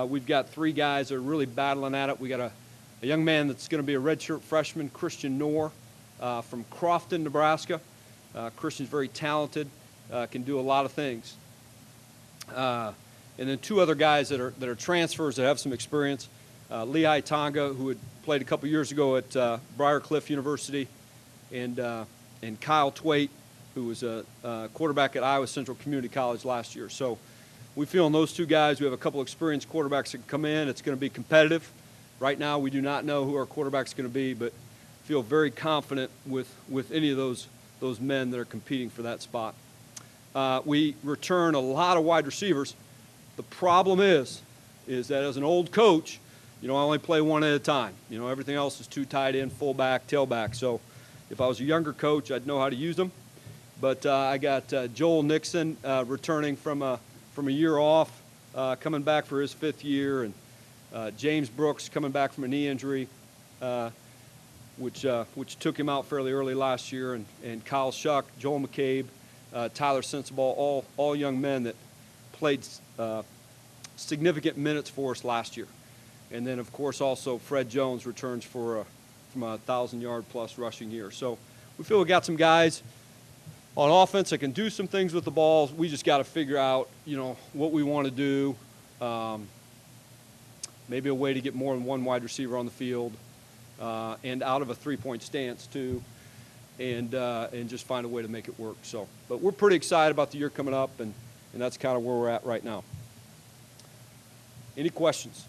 we've got 3 guys that are really battling at it. We got a young man that's going to be a redshirt freshman, Christian Knorr, from Crofton, Nebraska. Christian's very talented, can do a lot of things. And then 2 other guys that are transfers that have some experience. Lehigh Tonga, who had played a couple years ago at Briar University, and Kyle Twait, who was a quarterback at Iowa Central Community College last year. So we feel in those 2 guys, we have a couple experienced quarterbacks that can come in. It's going to be competitive. Right now, we do not know who our quarterback's going to be, but feel very confident with any of those men that are competing for that spot. We return a lot of wide receivers. The problem is that as an old coach, I only play one at a time. Everything else is 2 tight end, fullback, tailback. So if I was a younger coach, I'd know how to use them. But I got Joel Nixon returning from a year off, coming back for his 5th year, and James Brooks coming back from a knee injury, which took him out fairly early last year, and Kyle Shuck, Joel McCabe, Tyler Sensabaugh, all young men that played significant minutes for us last year. And then, of course, also Fred Jones returns from a 1,000-yard-plus rushing year. So we feel we got some guys on offense that can do some things with the balls. We just got to figure out, what we want to do. Maybe a way to get more than 1 wide receiver on the field, and out of a 3-point stance too, and just find a way to make it work. So, but we're pretty excited about the year coming up, and that's kind of where we're at right now. Any questions?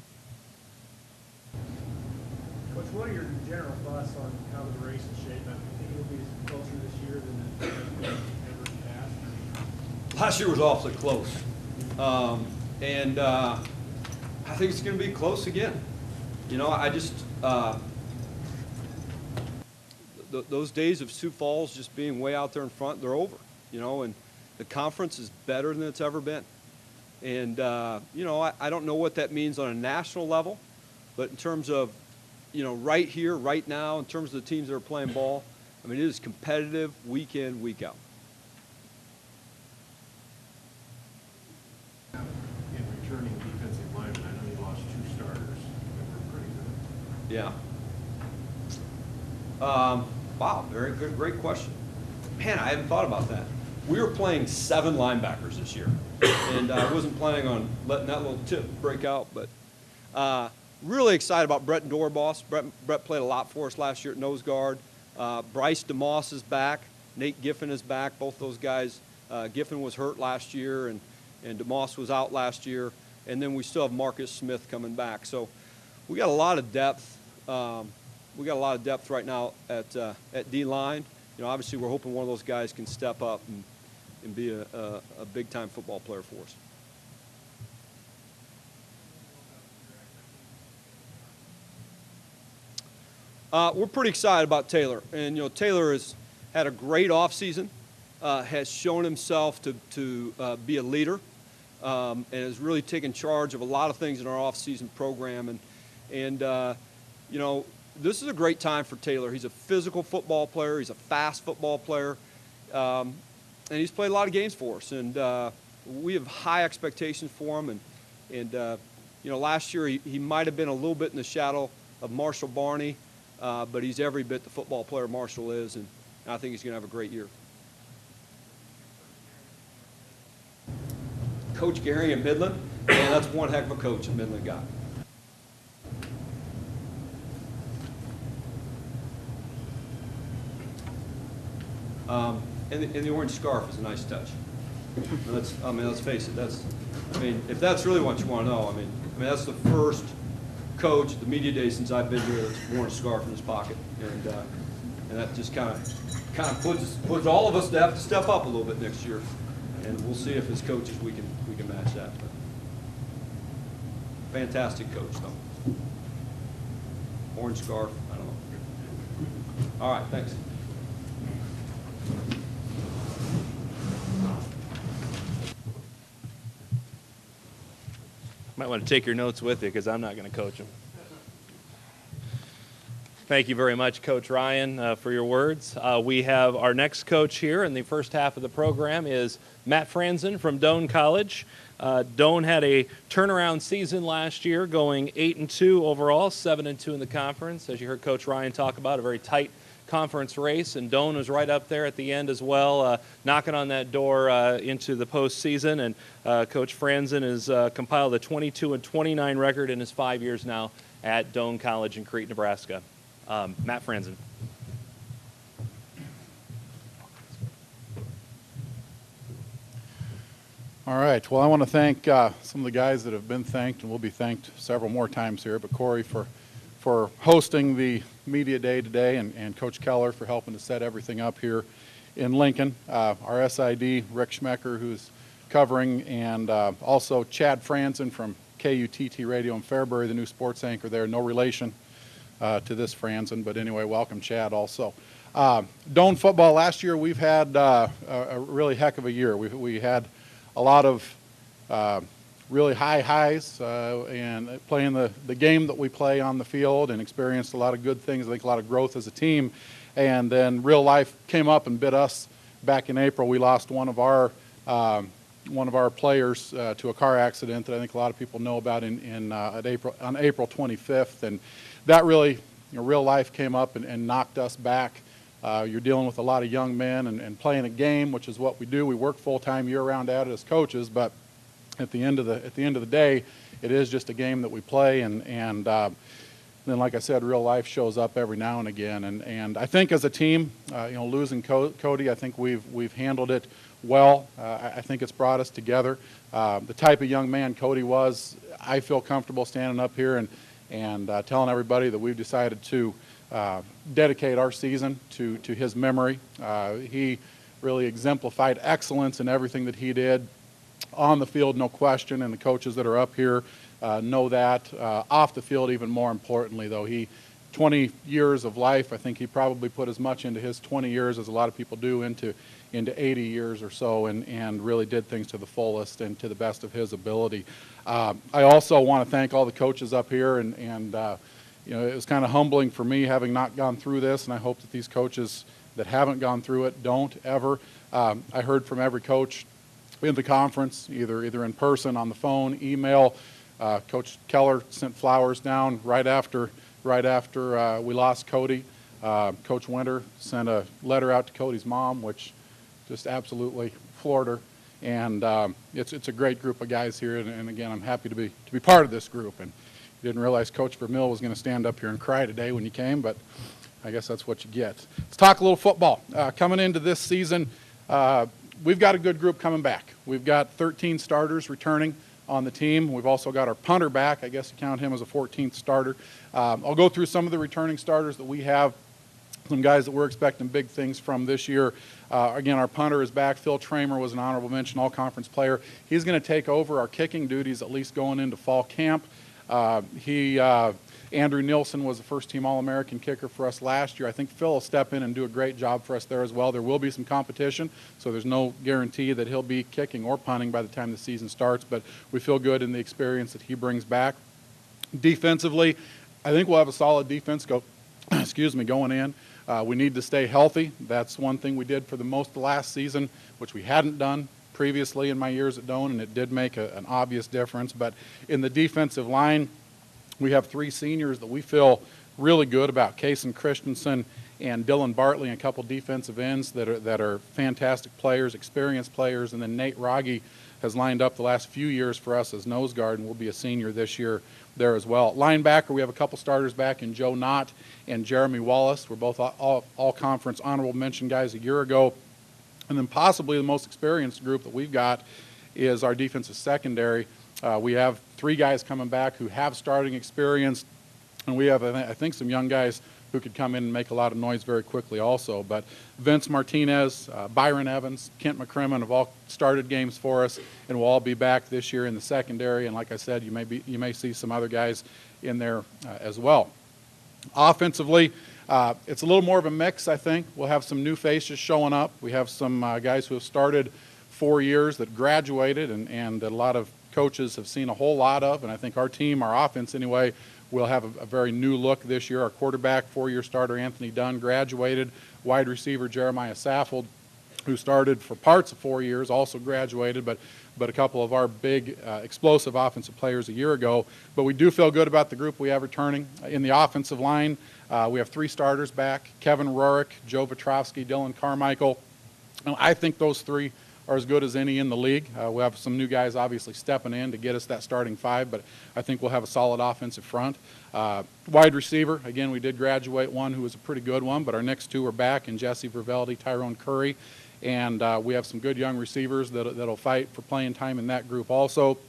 Coach, what are your general thoughts on how the race is shaping up? Do you think it'll be closer this year than it has been ever in the past? Last year was awfully close, and I think it's going to be close again. I just those days of Sioux Falls just being way out there in front, they're over. And the conference is better than it's ever been. And I don't know what that means on a national level, but in terms of right here, right now, in terms of the teams that are playing ball, it is competitive week in, week out. In returning defensive linemen, I know you lost 2 starters that were pretty good. Yeah. Wow, very good, great question. Man, I hadn't thought about that. We were playing 7 linebackers this year, and I wasn't planning on letting that little tip break out, but really excited about Brett and Dorboss. Brett played a lot for us last year at nose guard. Bryce DeMoss is back. Nate Giffen is back. Both those guys, Giffen was hurt last year, and DeMoss was out last year. And then we still have Marcus Smith coming back. So we got a lot of depth. We got a lot of depth right now at D-line. Obviously we're hoping one of those guys can step up and be a big-time football player for us. We're pretty excited about Taylor. And, Taylor has had a great offseason, has shown himself to be a leader, and has really taken charge of a lot of things in our offseason program. And this is a great time for Taylor. He's a physical football player. He's a fast football player. And he's played a lot of games for us. And we have high expectations for him. And You know, last year he might have been a little bit in the shadow of Marshall Barney, but he's every bit the football player Marshall is, and I think he's going to have a great year. Coach Gary in Midland, and that's one heck of a coach that Midland got. And the orange scarf is a nice touch. Let's face it. If that's really what you want to know, that's the first coach at the media day since I've been here that's worn a scarf in his pocket, and that just kind of puts all of us to have to step up a little bit next year, and we'll see if as coaches we can match that. But fantastic coach though. Orange scarf, I don't know. All right, thanks. Might want to take your notes with you because I'm not going to coach them. Thank you very much, Coach Ryan, for your words. We have our next coach here in the first half of the program is Matt Franzen from Doane College. Doane had a turnaround season last year, going 8-2 overall, 7-2 in the conference. As you heard Coach Ryan talk about, a very tight conference race, and Doane was right up there at the end as well, knocking on that door into the postseason. And Coach Franzen has compiled a 22-29 record in his 5 years now at Doane College in Crete, Nebraska. Matt Franzen. All right. Well, I want to thank some of the guys that have been thanked and will be thanked several more times here, but Corey for hosting the media day today, and Coach Keller for helping to set everything up here in Lincoln. Our SID, Rick Schmecker, who's covering, and also Chad Franzen from KUTT Radio in Fairbury, the new sports anchor there. No relation to this Franzen, but anyway, welcome Chad also. Doane football last year, we've had a really heck of a year. We had a lot of really high highs and playing the game that we play on the field, and experienced a lot of good things. I think a lot of growth as a team. And then real life came up and bit us back in April. We lost one of our players to a car accident that I think a lot of people know about on April 25th. And that really, real life came up and knocked us back. You're dealing with a lot of young men and playing a game, which is what we do. We work full-time year-round at it as coaches, but at the end of the day, it is just a game that we play, and then, like I said, real life shows up every now and again. And I think as a team, losing Cody, I think we've handled it well. I think it's brought us together. The type of young man Cody was, I feel comfortable standing up here and telling everybody that we've decided to dedicate our season to his memory. He really exemplified excellence in everything that he did. On the field, no question, and the coaches that are up here know that. Off the field, even more importantly, though, 20 years of life, I think he probably put as much into his 20 years as a lot of people do into 80 years or so, and really did things to the fullest and to the best of his ability. I also want to thank all the coaches up here, and it was kind of humbling for me having not gone through this, and I hope that these coaches that haven't gone through it don't ever. I heard from every coach in the conference, either in person, on the phone, email. Coach Keller sent flowers down right after we lost Cody. Coach Winter sent a letter out to Cody's mom, which just absolutely floored her. And it's a great group of guys here, and again, I'm happy to be part of this group. And didn't realize Coach Vermeil was going to stand up here and cry today when you came, but I guess that's what you get. Let's talk a little football. Coming into this season, we've got a good group coming back. We've got 13 starters returning on the team. We've also got our punter back. I guess you count him as a 14th starter. I'll go through some of the returning starters that we have, some guys that we're expecting big things from this year. Again, our punter is back. Phil Tramer was an honorable mention all-conference player. He's going to take over our kicking duties, at least going into fall camp. Andrew Nielsen was a first-team All-American kicker for us last year. I think Phil will step in and do a great job for us there as well. There will be some competition, so there's no guarantee that he'll be kicking or punting by the time the season starts, but we feel good in the experience that he brings back. Defensively, I think we'll have a solid defense going in. We need to stay healthy. That's one thing we did for the most of last season, which we hadn't done previously in my years at Doane, and it did make an obvious difference. But in the defensive line, we have 3 seniors that we feel really good about: Kason Christensen and Dylan Bartley, and a couple defensive ends that are fantastic players, experienced players. And then Nate Rogge has lined up the last few years for us as nose guard and will be a senior this year there as well. Linebacker, we have a couple starters back in Joe Knott and Jeremy Wallace. We're both all conference honorable mention guys a year ago. And then possibly the most experienced group that we've got is our defensive secondary. We have 3 guys coming back who have starting experience, and we have, I think, some young guys who could come in and make a lot of noise very quickly also. But Vince Martinez, Byron Evans, Kent McCrimmon have all started games for us, and will all be back this year in the secondary. And like I said, you may see some other guys in there as well. Offensively, it's a little more of a mix, I think. We'll have some new faces showing up. We have some guys who have started 4 years that graduated and that a lot of coaches have seen a whole lot of. And I think our team, our offense anyway, will have a very new look this year. Our quarterback, 4-year starter Anthony Dunn, graduated. Wide receiver Jeremiah Saffold, who started for parts of 4 years, also graduated, but a couple of our big explosive offensive players a year ago. But we do feel good about the group we have returning. In the offensive line, we have 3 starters back: Kevin Rorick, Joe Vetrovsky, Dylan Carmichael. And I think those 3 are as good as any in the league. We'll have some new guys obviously stepping in to get us that starting 5, but I think we'll have a solid offensive front. Wide receiver, again, we did graduate one who was a pretty good one, but our next 2 are back in Jesse Verveldi, Tyrone Curry, and we have some good young receivers that'll fight for playing time in that group also.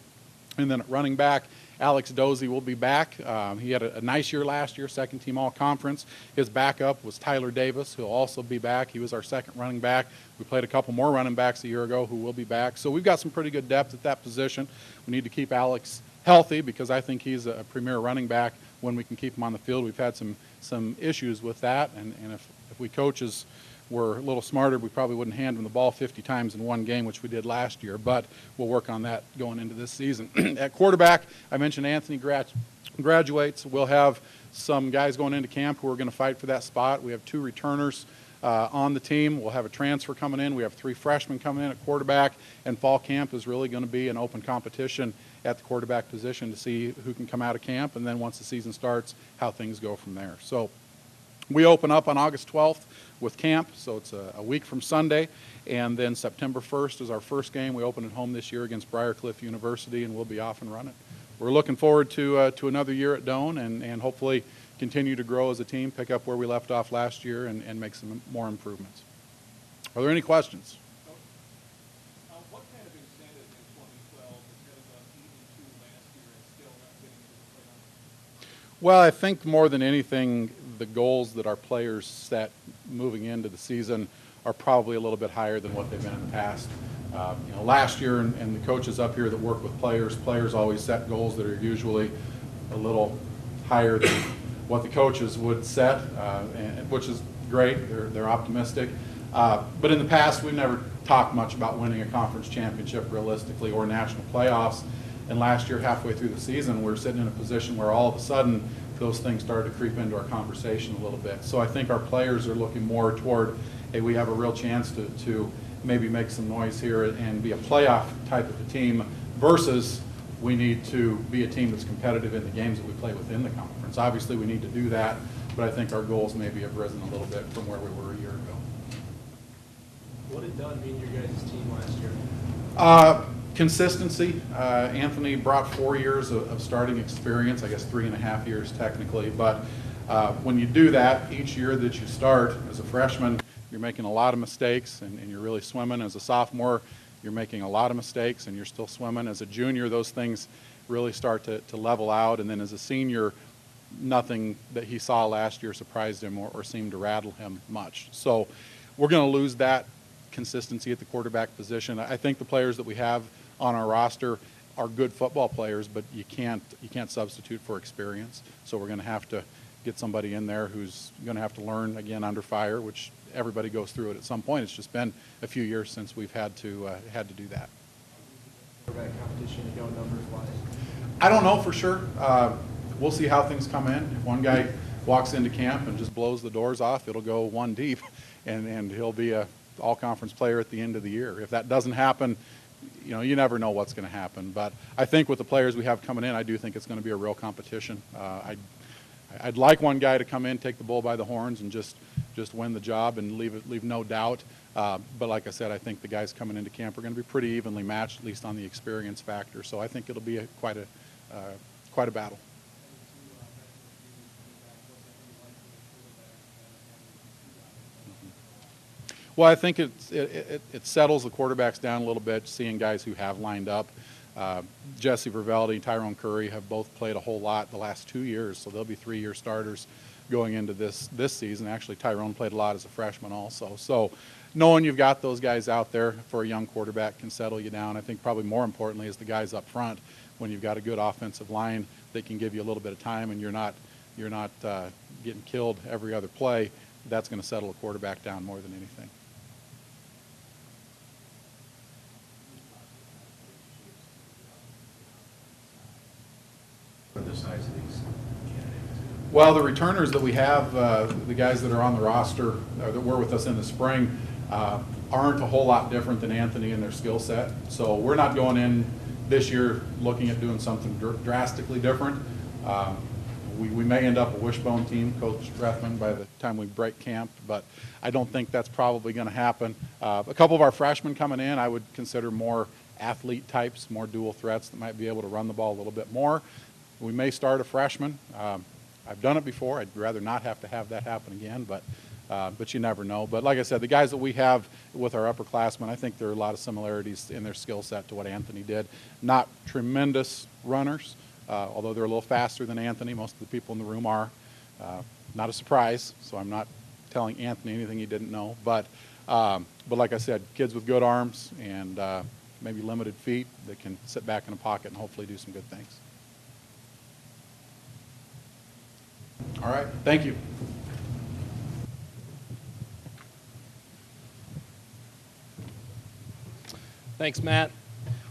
And then at running back, Alex Dozie will be back. He had a nice year last year, second team all-conference. His backup was Tyler Davis, who will also be back. He was our second running back. We played a couple more running backs a year ago who will be back. So we've got some pretty good depth at that position. We need to keep Alex healthy because I think he's a premier running back when we can keep him on the field. We've had some issues with that, and if we coaches were a little smarter, we probably wouldn't hand him the ball 50 times in one game, which we did last year, but we'll work on that going into this season. At quarterback, I mentioned Anthony graduates. We'll have some guys going into camp who are going to fight for that spot. We have 2 returners on the team. We'll have a transfer coming in. We have 3 freshmen coming in at quarterback, and fall camp is really going to be an open competition at the quarterback position to see who can come out of camp, and then once the season starts, how things go from there. So we open up on August 12th with camp, so it's a week from Sunday, and then September 1st is our first game. We open at home this year against Briar University, and we'll be off and running. We're looking forward to another year at Doane, and hopefully continue to grow as a team, pick up where we left off last year, and make some more improvements. Are there any questions? What kind of incentive in 2012 instead of beating 2 last year and still not getting into the playoffs? Well, I think more than anything, the goals that our players set moving into the season are probably a little bit higher than what they've been in the past. Last year, and the coaches up here that work with players always set goals that are usually a little higher than what the coaches would set, which is great. They're optimistic. But in the past, we've never talked much about winning a conference championship realistically or national playoffs. And last year, halfway through the season, we're sitting in a position where all of a sudden those things started to creep into our conversation a little bit. So I think our players are looking more toward, hey, we have a real chance to maybe make some noise here and be a playoff type of a team versus we need to be a team that's competitive in the games that we play within the conference. Obviously, we need to do that, but I think our goals maybe have risen a little bit from where we were a year ago. What did Dunn mean to your guys' team last year? Consistency. Anthony brought 4 years of starting experience, I guess 3.5 years technically, but when you do that, each year that you start as a freshman, you're making a lot of mistakes and you're really swimming. As a sophomore, you're making a lot of mistakes and you're still swimming. As a junior, those things really start to level out, and then as a senior, nothing that he saw last year surprised him or seemed to rattle him much. So we're going to lose that consistency at the quarterback position. I think the players that we have on our roster are good football players, but you can't substitute for experience. So we're going to have to get somebody in there who's going to have to learn again under fire, which everybody goes through it at some point. It's just been a few years since we've had to do that. Quarterback competition go numbers-wise? I don't know for sure. We'll see how things come in. If one guy walks into camp and just blows the doors off, it'll go 1 deep, and he'll be a all-conference player at the end of the year. If that doesn't happen, you know, you never know what's going to happen. But I think with the players we have coming in, I do think it's going to be a real competition. I'd like one guy to come in, take the bull by the horns, and just win the job and leave no doubt. But like I said, I think the guys coming into camp are going to be pretty evenly matched, at least on the experience factor. So I think it'll be quite a battle. Well, I think it settles the quarterbacks down a little bit, seeing guys who have lined up. Jesse Vervaldi, Tyrone Curry have both played a whole lot the last 2 years, so they'll be 3-year starters going into this season. Actually, Tyrone played a lot as a freshman also. So knowing you've got those guys out there for a young quarterback can settle you down. I think probably more importantly is the guys up front, when you've got a good offensive line that can give you a little bit of time and you're not getting killed every other play. That's going to settle a quarterback down more than anything. The size of these candidates? Well, the returners that we have, the guys that are on the roster that were with us in the spring, aren't a whole lot different than Anthony in their skill set. So we're not going in this year looking at doing something drastically different. We may end up a wishbone team, Coach Rethman, by the time we break camp, but I don't think that's probably going to happen. A couple of our freshmen coming in, I would consider more athlete types, more dual threats that might be able to run the ball a little bit more. We may start a freshman. I've done it before. I'd rather not have to have that happen again, but you never know. But like I said, the guys that we have with our upperclassmen, I think there are a lot of similarities in their skill set to what Anthony did. Not tremendous runners, although they're a little faster than Anthony. Most of the people in the room are. Not a surprise, so I'm not telling Anthony anything he didn't know. But like I said, kids with good arms and maybe limited feet that can sit back in a pocket and hopefully do some good things. All right, thank you. Thanks, Matt.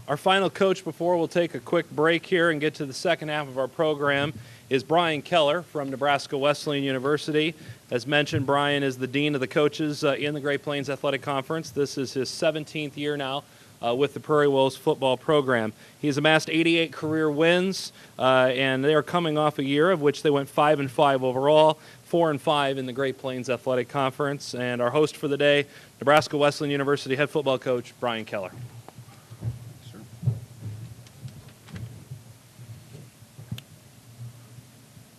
Our final coach before we'll take a quick break here and get to the second half of our program is Brian Keller from Nebraska Wesleyan University. As mentioned, Brian is the dean of the coaches in the Great Plains Athletic Conference. This is his 17th year now with the Prairie Wolves football program. He's amassed 88 career wins, and they are coming off a year of which they went 5-5 overall, 4-5 in the Great Plains Athletic Conference. And our host for the day, Nebraska Wesleyan University head football coach Brian Keller.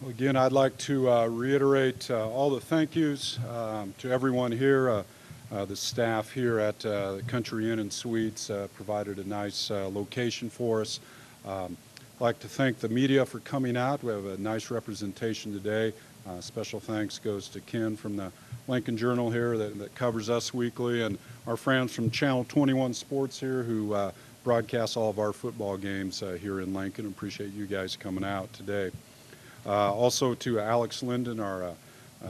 Well, again, I'd like to reiterate all the thank yous to everyone here. The staff here at the Country Inn and Suites provided a nice location for us. I'd like to thank the media for coming out. We have a nice representation today. Special thanks goes to Ken from the Lincoln Journal here that covers us weekly, and our friends from Channel 21 Sports here who broadcast all of our football games here in Lincoln. Appreciate you guys coming out today. Also to Alex Linden, our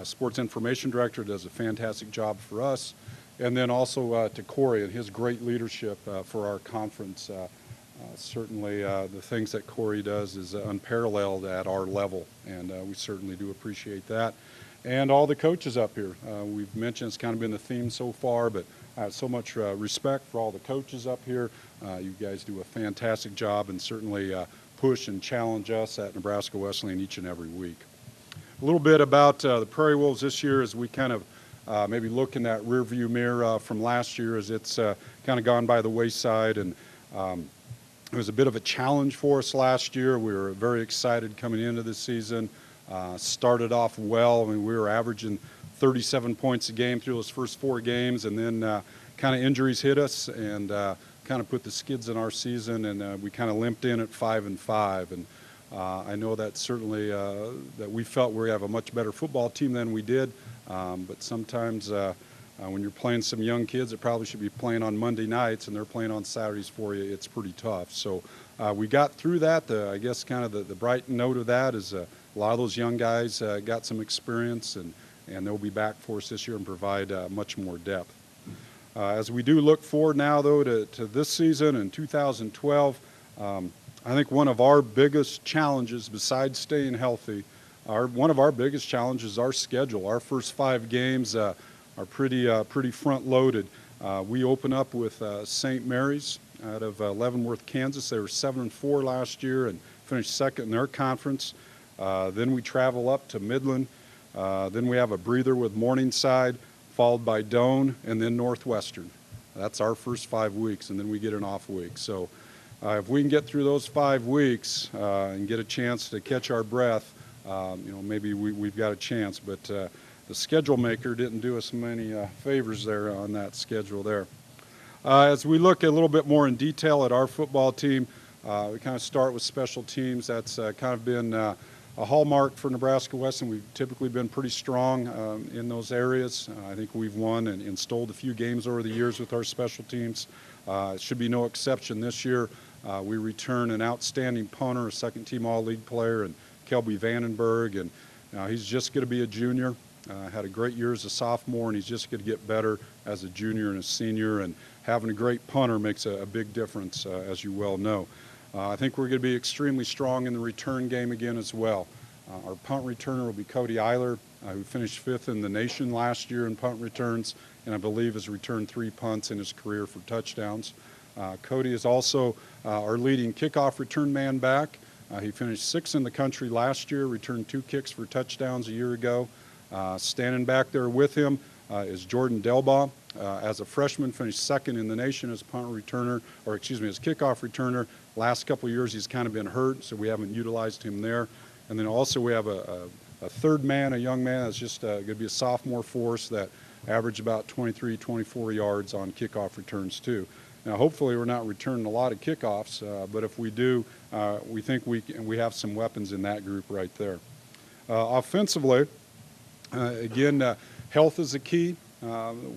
sports information director, does a fantastic job for us. And then also to Corey and his great leadership for our conference. Certainly the things that Corey does is unparalleled at our level, and we certainly do appreciate that. And all the coaches up here. We've mentioned it's kind of been the theme so far, but I have so much respect for all the coaches up here. You guys do a fantastic job and certainly push and challenge us at Nebraska Wesleyan each and every week. A little bit about the Prairie Wolves this year as we kind of maybe look in that rearview mirror from last year as it's kind of gone by the wayside. And it was a bit of a challenge for us last year. We were very excited coming into this season. Started off well. I mean, we were averaging 37 points a game through those first 4 games, and then kind of injuries hit us and kind of put the skids in our season, and we kind of limped in at 5-5. And I know that certainly that we felt we have a much better football team than we did. But sometimes when you're playing some young kids that probably should be playing on Monday nights and they're playing on Saturdays for you, it's pretty tough. So we got through that. I guess kind of the bright note of that is a lot of those young guys got some experience, and they'll be back for us this year and provide much more depth. As we do look forward now, though, to this season in 2012, I think one of our biggest challenges, besides staying healthy, one of our biggest challenges is our schedule. Our first 5 games are pretty front-loaded. We open up with St. Mary's out of Leavenworth, Kansas. They were 7-4 last year and finished second in their conference. Then we travel up to Midland. Then we have a breather with Morningside, followed by Doane, and then Northwestern. That's our first 5 weeks, and then we get an off week. So if we can get through those 5 weeks and get a chance to catch our breath, maybe we've got a chance. But the schedule maker didn't do us many favors there on that schedule there. As we look a little bit more in detail at our football team, we kind of start with special teams. That's kind of been a hallmark for Nebraska Wesleyan. We've typically been pretty strong in those areas. I think we've won and stole a few games over the years with our special teams. It should be no exception this year. We return an outstanding punter, a second-team All-League player, and Kelby Vandenberg, and he's just going to be a junior. Had a great year as a sophomore, and he's just going to get better as a junior and a senior, and having a great punter makes a big difference, as you well know. I think we're going to be extremely strong in the return game again as well. Our punt returner will be Cody Eiler, who finished 5th in the nation last year in punt returns, and I believe has returned 3 punts in his career for touchdowns. Cody is also our leading kickoff return man back. He finished 6th in the country last year, returned 2 kicks for touchdowns a year ago. Standing back there with him is Jordan Delbaugh. As a freshman, finished 2nd in the nation as punt returner, or excuse me, as kickoff returner. Last couple of years, he's kind of been hurt, so we haven't utilized him there. And then also we have a third man, a young man that's just going to be a sophomore for us that averaged about 23, 24 yards on kickoff returns too. Now, hopefully, we're not returning a lot of kickoffs, but if we do, we think we have some weapons in that group right there. Offensively, again, health is the key.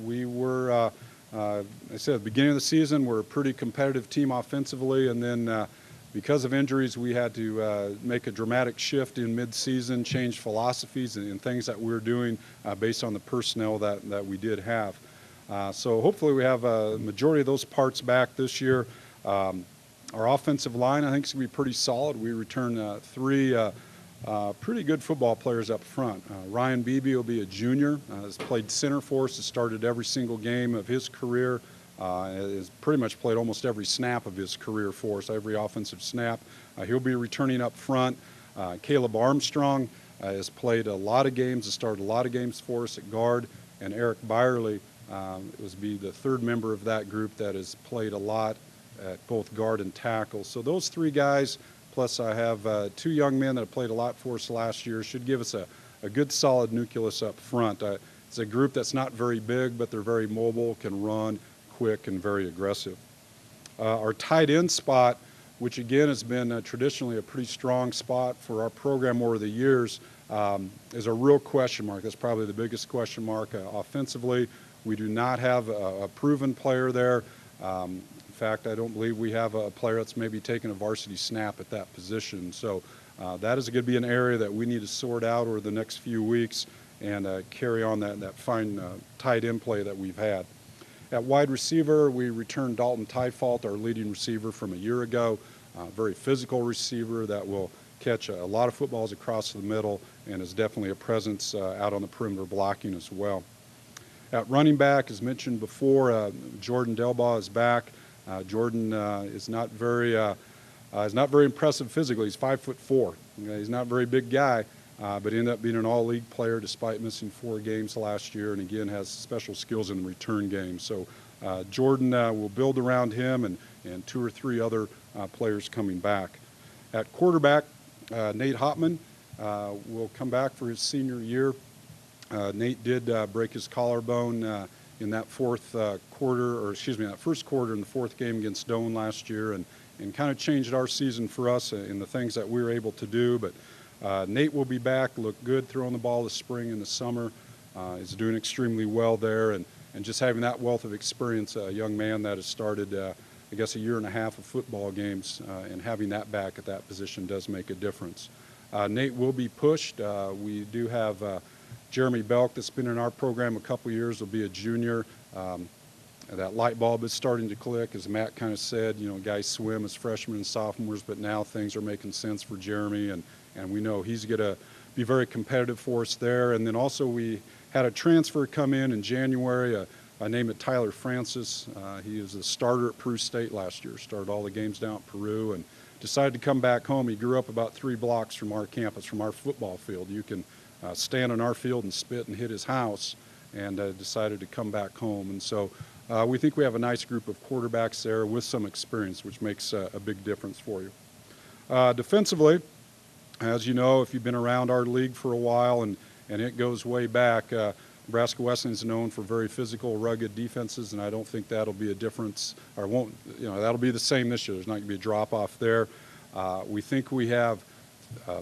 We were, I said, at the beginning of the season, we're a pretty competitive team offensively, and then because of injuries, we had to make a dramatic shift in mid-season, change philosophies and things that we're doing based on the personnel that we did have. So hopefully we have a majority of those parts back this year. Our offensive line, I think, is going to be pretty solid. We return 3 pretty good football players up front. Ryan Beebe will be a junior, has played center for us, has started every single game of his career, has pretty much played almost every snap of his career for us, every offensive snap. He'll be returning up front. Caleb Armstrong has played a lot of games, has started a lot of games for us at guard, and Eric Byerly was be the 3rd member of that group that has played a lot at both guard and tackle. So those 3 guys, plus I have 2 young men that have played a lot for us last year, should give us a good solid nucleus up front. It's a group that's not very big, but they're very mobile, can run, quick, and very aggressive. Our tight end spot, which again has been traditionally a pretty strong spot for our program over the years, is a real question mark. That's probably the biggest question mark offensively. We do not have a proven player there. In fact, I don't believe we have a player that's maybe taken a varsity snap at that position. So that is going to be an area that we need to sort out over the next few weeks and carry on that fine tight end play that we've had. At wide receiver, we returned Dalton Tyfault, our leading receiver from a year ago. Very physical receiver that will catch a lot of footballs across the middle and is definitely a presence out on the perimeter blocking as well. At running back, as mentioned before, Jordan Delbaugh is back. Jordan is not very impressive physically. He's 5'4". He's not a very big guy, but ended up being an all-league player despite missing 4 games last year, and again has special skills in the return game. So Jordan will build around him and 2 or 3 other players coming back. At quarterback, Nate Hopman will come back for his senior year. Nate did break his collarbone in that first quarter in the 4th game against Doane last year, and kind of changed our season for us in the things that we were able to do. But Nate will be back, looked good throwing the ball this spring and the summer. Is doing extremely well there, and just having that wealth of experience, a young man that has started, I guess, 1.5 years of football games, and having that back at that position does make a difference. Nate will be pushed. We do have Jeremy Belk that's been in our program a couple years, will be a junior. That light bulb is starting to click, as Matt kind of said. Guys swim as freshmen and sophomores, but now things are making sense for Jeremy, and we know he's going to be very competitive for us there. And then also we had a transfer come in January, name it Tyler Francis. He was a starter at Peru State last year, started all the games down at Peru, and decided to come back home. He grew up about 3 blocks from our campus, from our football field. You can stand on our field and spit and hit his house, and decided to come back home. And so we think we have a nice group of quarterbacks there with some experience, which makes a big difference for you. Defensively, as you know, if you've been around our league for a while, and it goes way back, Nebraska Wesleyan is known for very physical, rugged defenses, and I don't think that'll be a difference, or won't, that'll be the same this year. There's not going to be a drop-off there. We think we have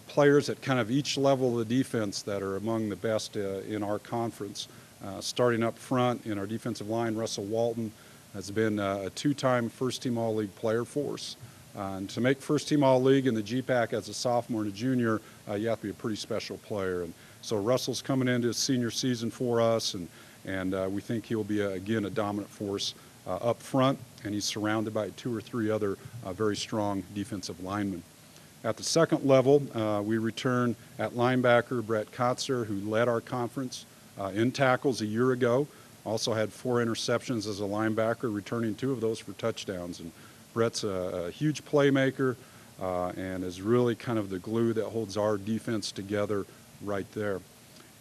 players at kind of each level of the defense that are among the best in our conference. Starting up front in our defensive line, Russell Walton has been a 2-time first-team All-League player for us. And to make first-team All-League in the GPAC as a sophomore and a junior, you have to be a pretty special player. And so Russell's coming into his senior season for us, and we think he'll be, again, a dominant force up front, and he's surrounded by 2 or 3 other very strong defensive linemen. At the second level, we return at linebacker Brett Kotzer, who led our conference in tackles a year ago. Also had 4 interceptions as a linebacker, returning 2 of those for touchdowns. And Brett's a huge playmaker and is really kind of the glue that holds our defense together right there.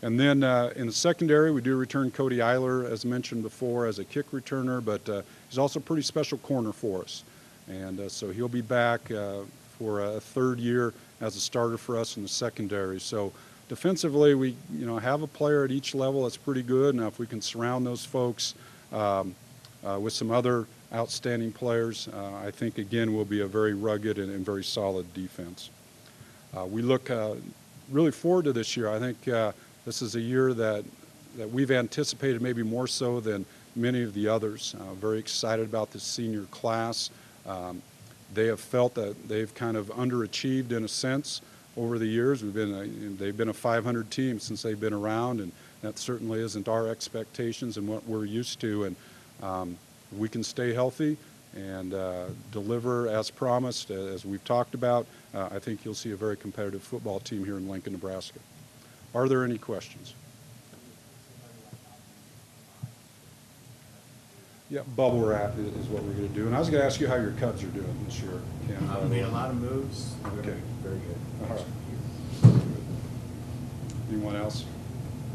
And then in the secondary, we do return Cody Eiler, as mentioned before, as a kick returner, but he's also a pretty special corner for us. And so he'll be back for a 3rd year as a starter for us in the secondary. So defensively, we have a player at each level that's pretty good. Now, if we can surround those folks with some other outstanding players, I think, again, we'll be a very rugged and very solid defense. We look really forward to this year. I think this is a year that we've anticipated maybe more so than many of the others. Very excited about this senior class. They have felt that they've kind of underachieved in a sense over the years. They've been a 500 team since they've been around, and that certainly isn't our expectations and what we're used to. And we can stay healthy and deliver as promised, as we've talked about. I think you'll see a very competitive football team here in Lincoln, Nebraska. Are there any questions? Yeah, bubble wrap is what we're going to do. And I was going to ask you how your Cubs are doing this year. I've made a lot of moves. Okay. Very good. All right. Anyone else?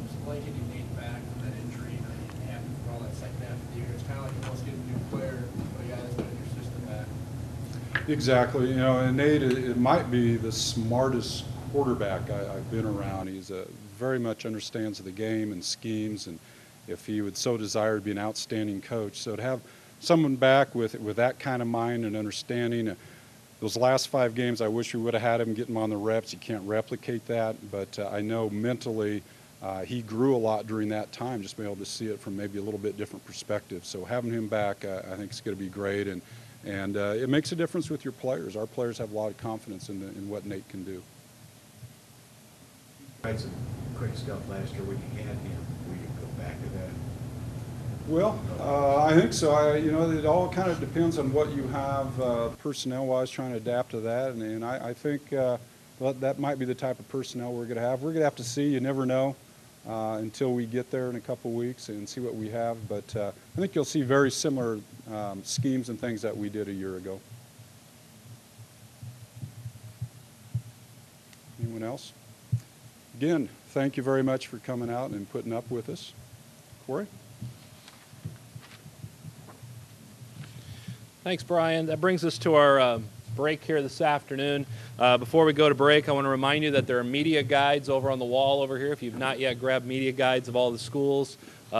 Just blanket you Nate back from that injury that happened for all that second half of the year. It's kind of like almost getting a new player, but a guy that's been in your system back. Exactly. And Nate, it might be the smartest quarterback I've been around. He's very much understands the game and schemes, and if he would so desire to be an outstanding coach. So to have someone back with that kind of mind and understanding, those last 5 games, I wish we would have had him get him on the reps. You can't replicate that, but I know mentally he grew a lot during that time, just being able to see it from maybe a little bit different perspective. So having him back, I think is going to be great, and it makes a difference with your players. Our players have a lot of confidence in what Nate can do. Tried some quick stuff last year when you had him. Will you go back to that? Well, I think so. It all kind of depends on what you have personnel-wise, trying to adapt to that. And I think that might be the type of personnel we're going to have. We're going to have to see. You never know until we get there in a couple weeks and see what we have. But I think you'll see very similar schemes and things that we did a year ago. Anyone else? Again, thank you very much for coming out and putting up with us. Corey? Thanks, Brian. That brings us to our break here this afternoon. Before we go to break, I want to remind you that there are media guides over on the wall over here. If you've not yet grabbed media guides of all the schools,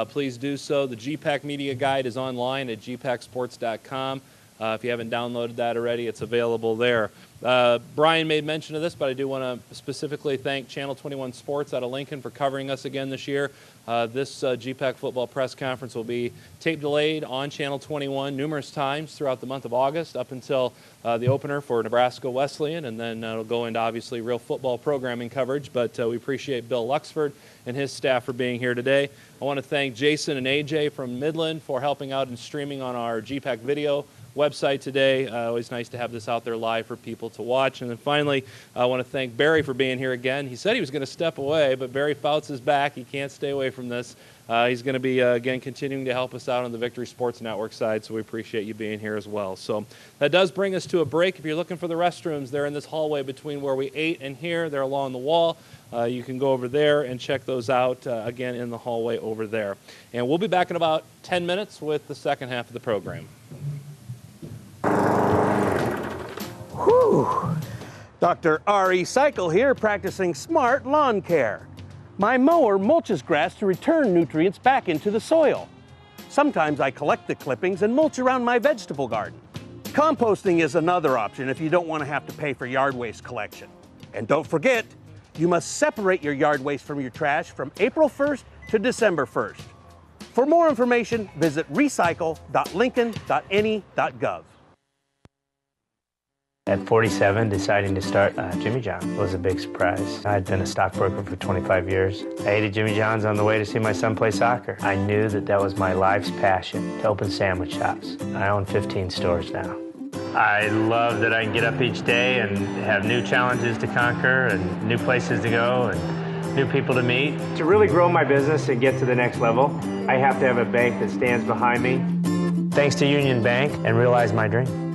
please do so. The GPAC Media Guide is online at gpacsports.com. If you haven't downloaded that already, it's available there. Brian made mention of this, but I do want to specifically thank Channel 21 Sports out of Lincoln for covering us again this year. This GPAC football press conference will be tape delayed on Channel 21 numerous times throughout the month of August up until the opener for Nebraska Wesleyan, and then it'll go into obviously real football programming coverage. But we appreciate Bill Luxford and his staff for being here today. I want to thank Jason and AJ from Midland for helping out and streaming on our GPAC video website today. Always nice to have this out there live for people to watch. And then finally, I want to thank Barry for being here again. He said he was going to step away, but Barry Fouts is back. He can't stay away from this. He's going to be, again, continuing to help us out on the Victory Sports Network side, so we appreciate you being here as well. So that does bring us to a break. If you're looking for the restrooms, they're in this hallway between where we ate and here. They're along the wall. You can go over there and check those out, again, in the hallway over there. And we'll be back in about 10 minutes with the second half of the program. Whew. Dr. R.E. Cycle here, practicing smart lawn care. My mower mulches grass to return nutrients back into the soil. Sometimes I collect the clippings and mulch around my vegetable garden. Composting is another option if you don't want to have to pay for yard waste collection. And don't forget, you must separate your yard waste from your trash from April 1st to December 1st. For more information, visit recycle.lincoln.ne.gov. At 47, deciding to start Jimmy John was a big surprise. I had been a stockbroker for 25 years. I ate at Jimmy John's on the way to see my son play soccer. I knew that that was my life's passion, to open sandwich shops. I own 15 stores now. I love that I can get up each day and have new challenges to conquer and new places to go and new people to meet. To really grow my business and get to the next level, I have to have a bank that stands behind me. Thanks to Union Bank, and realize my dream.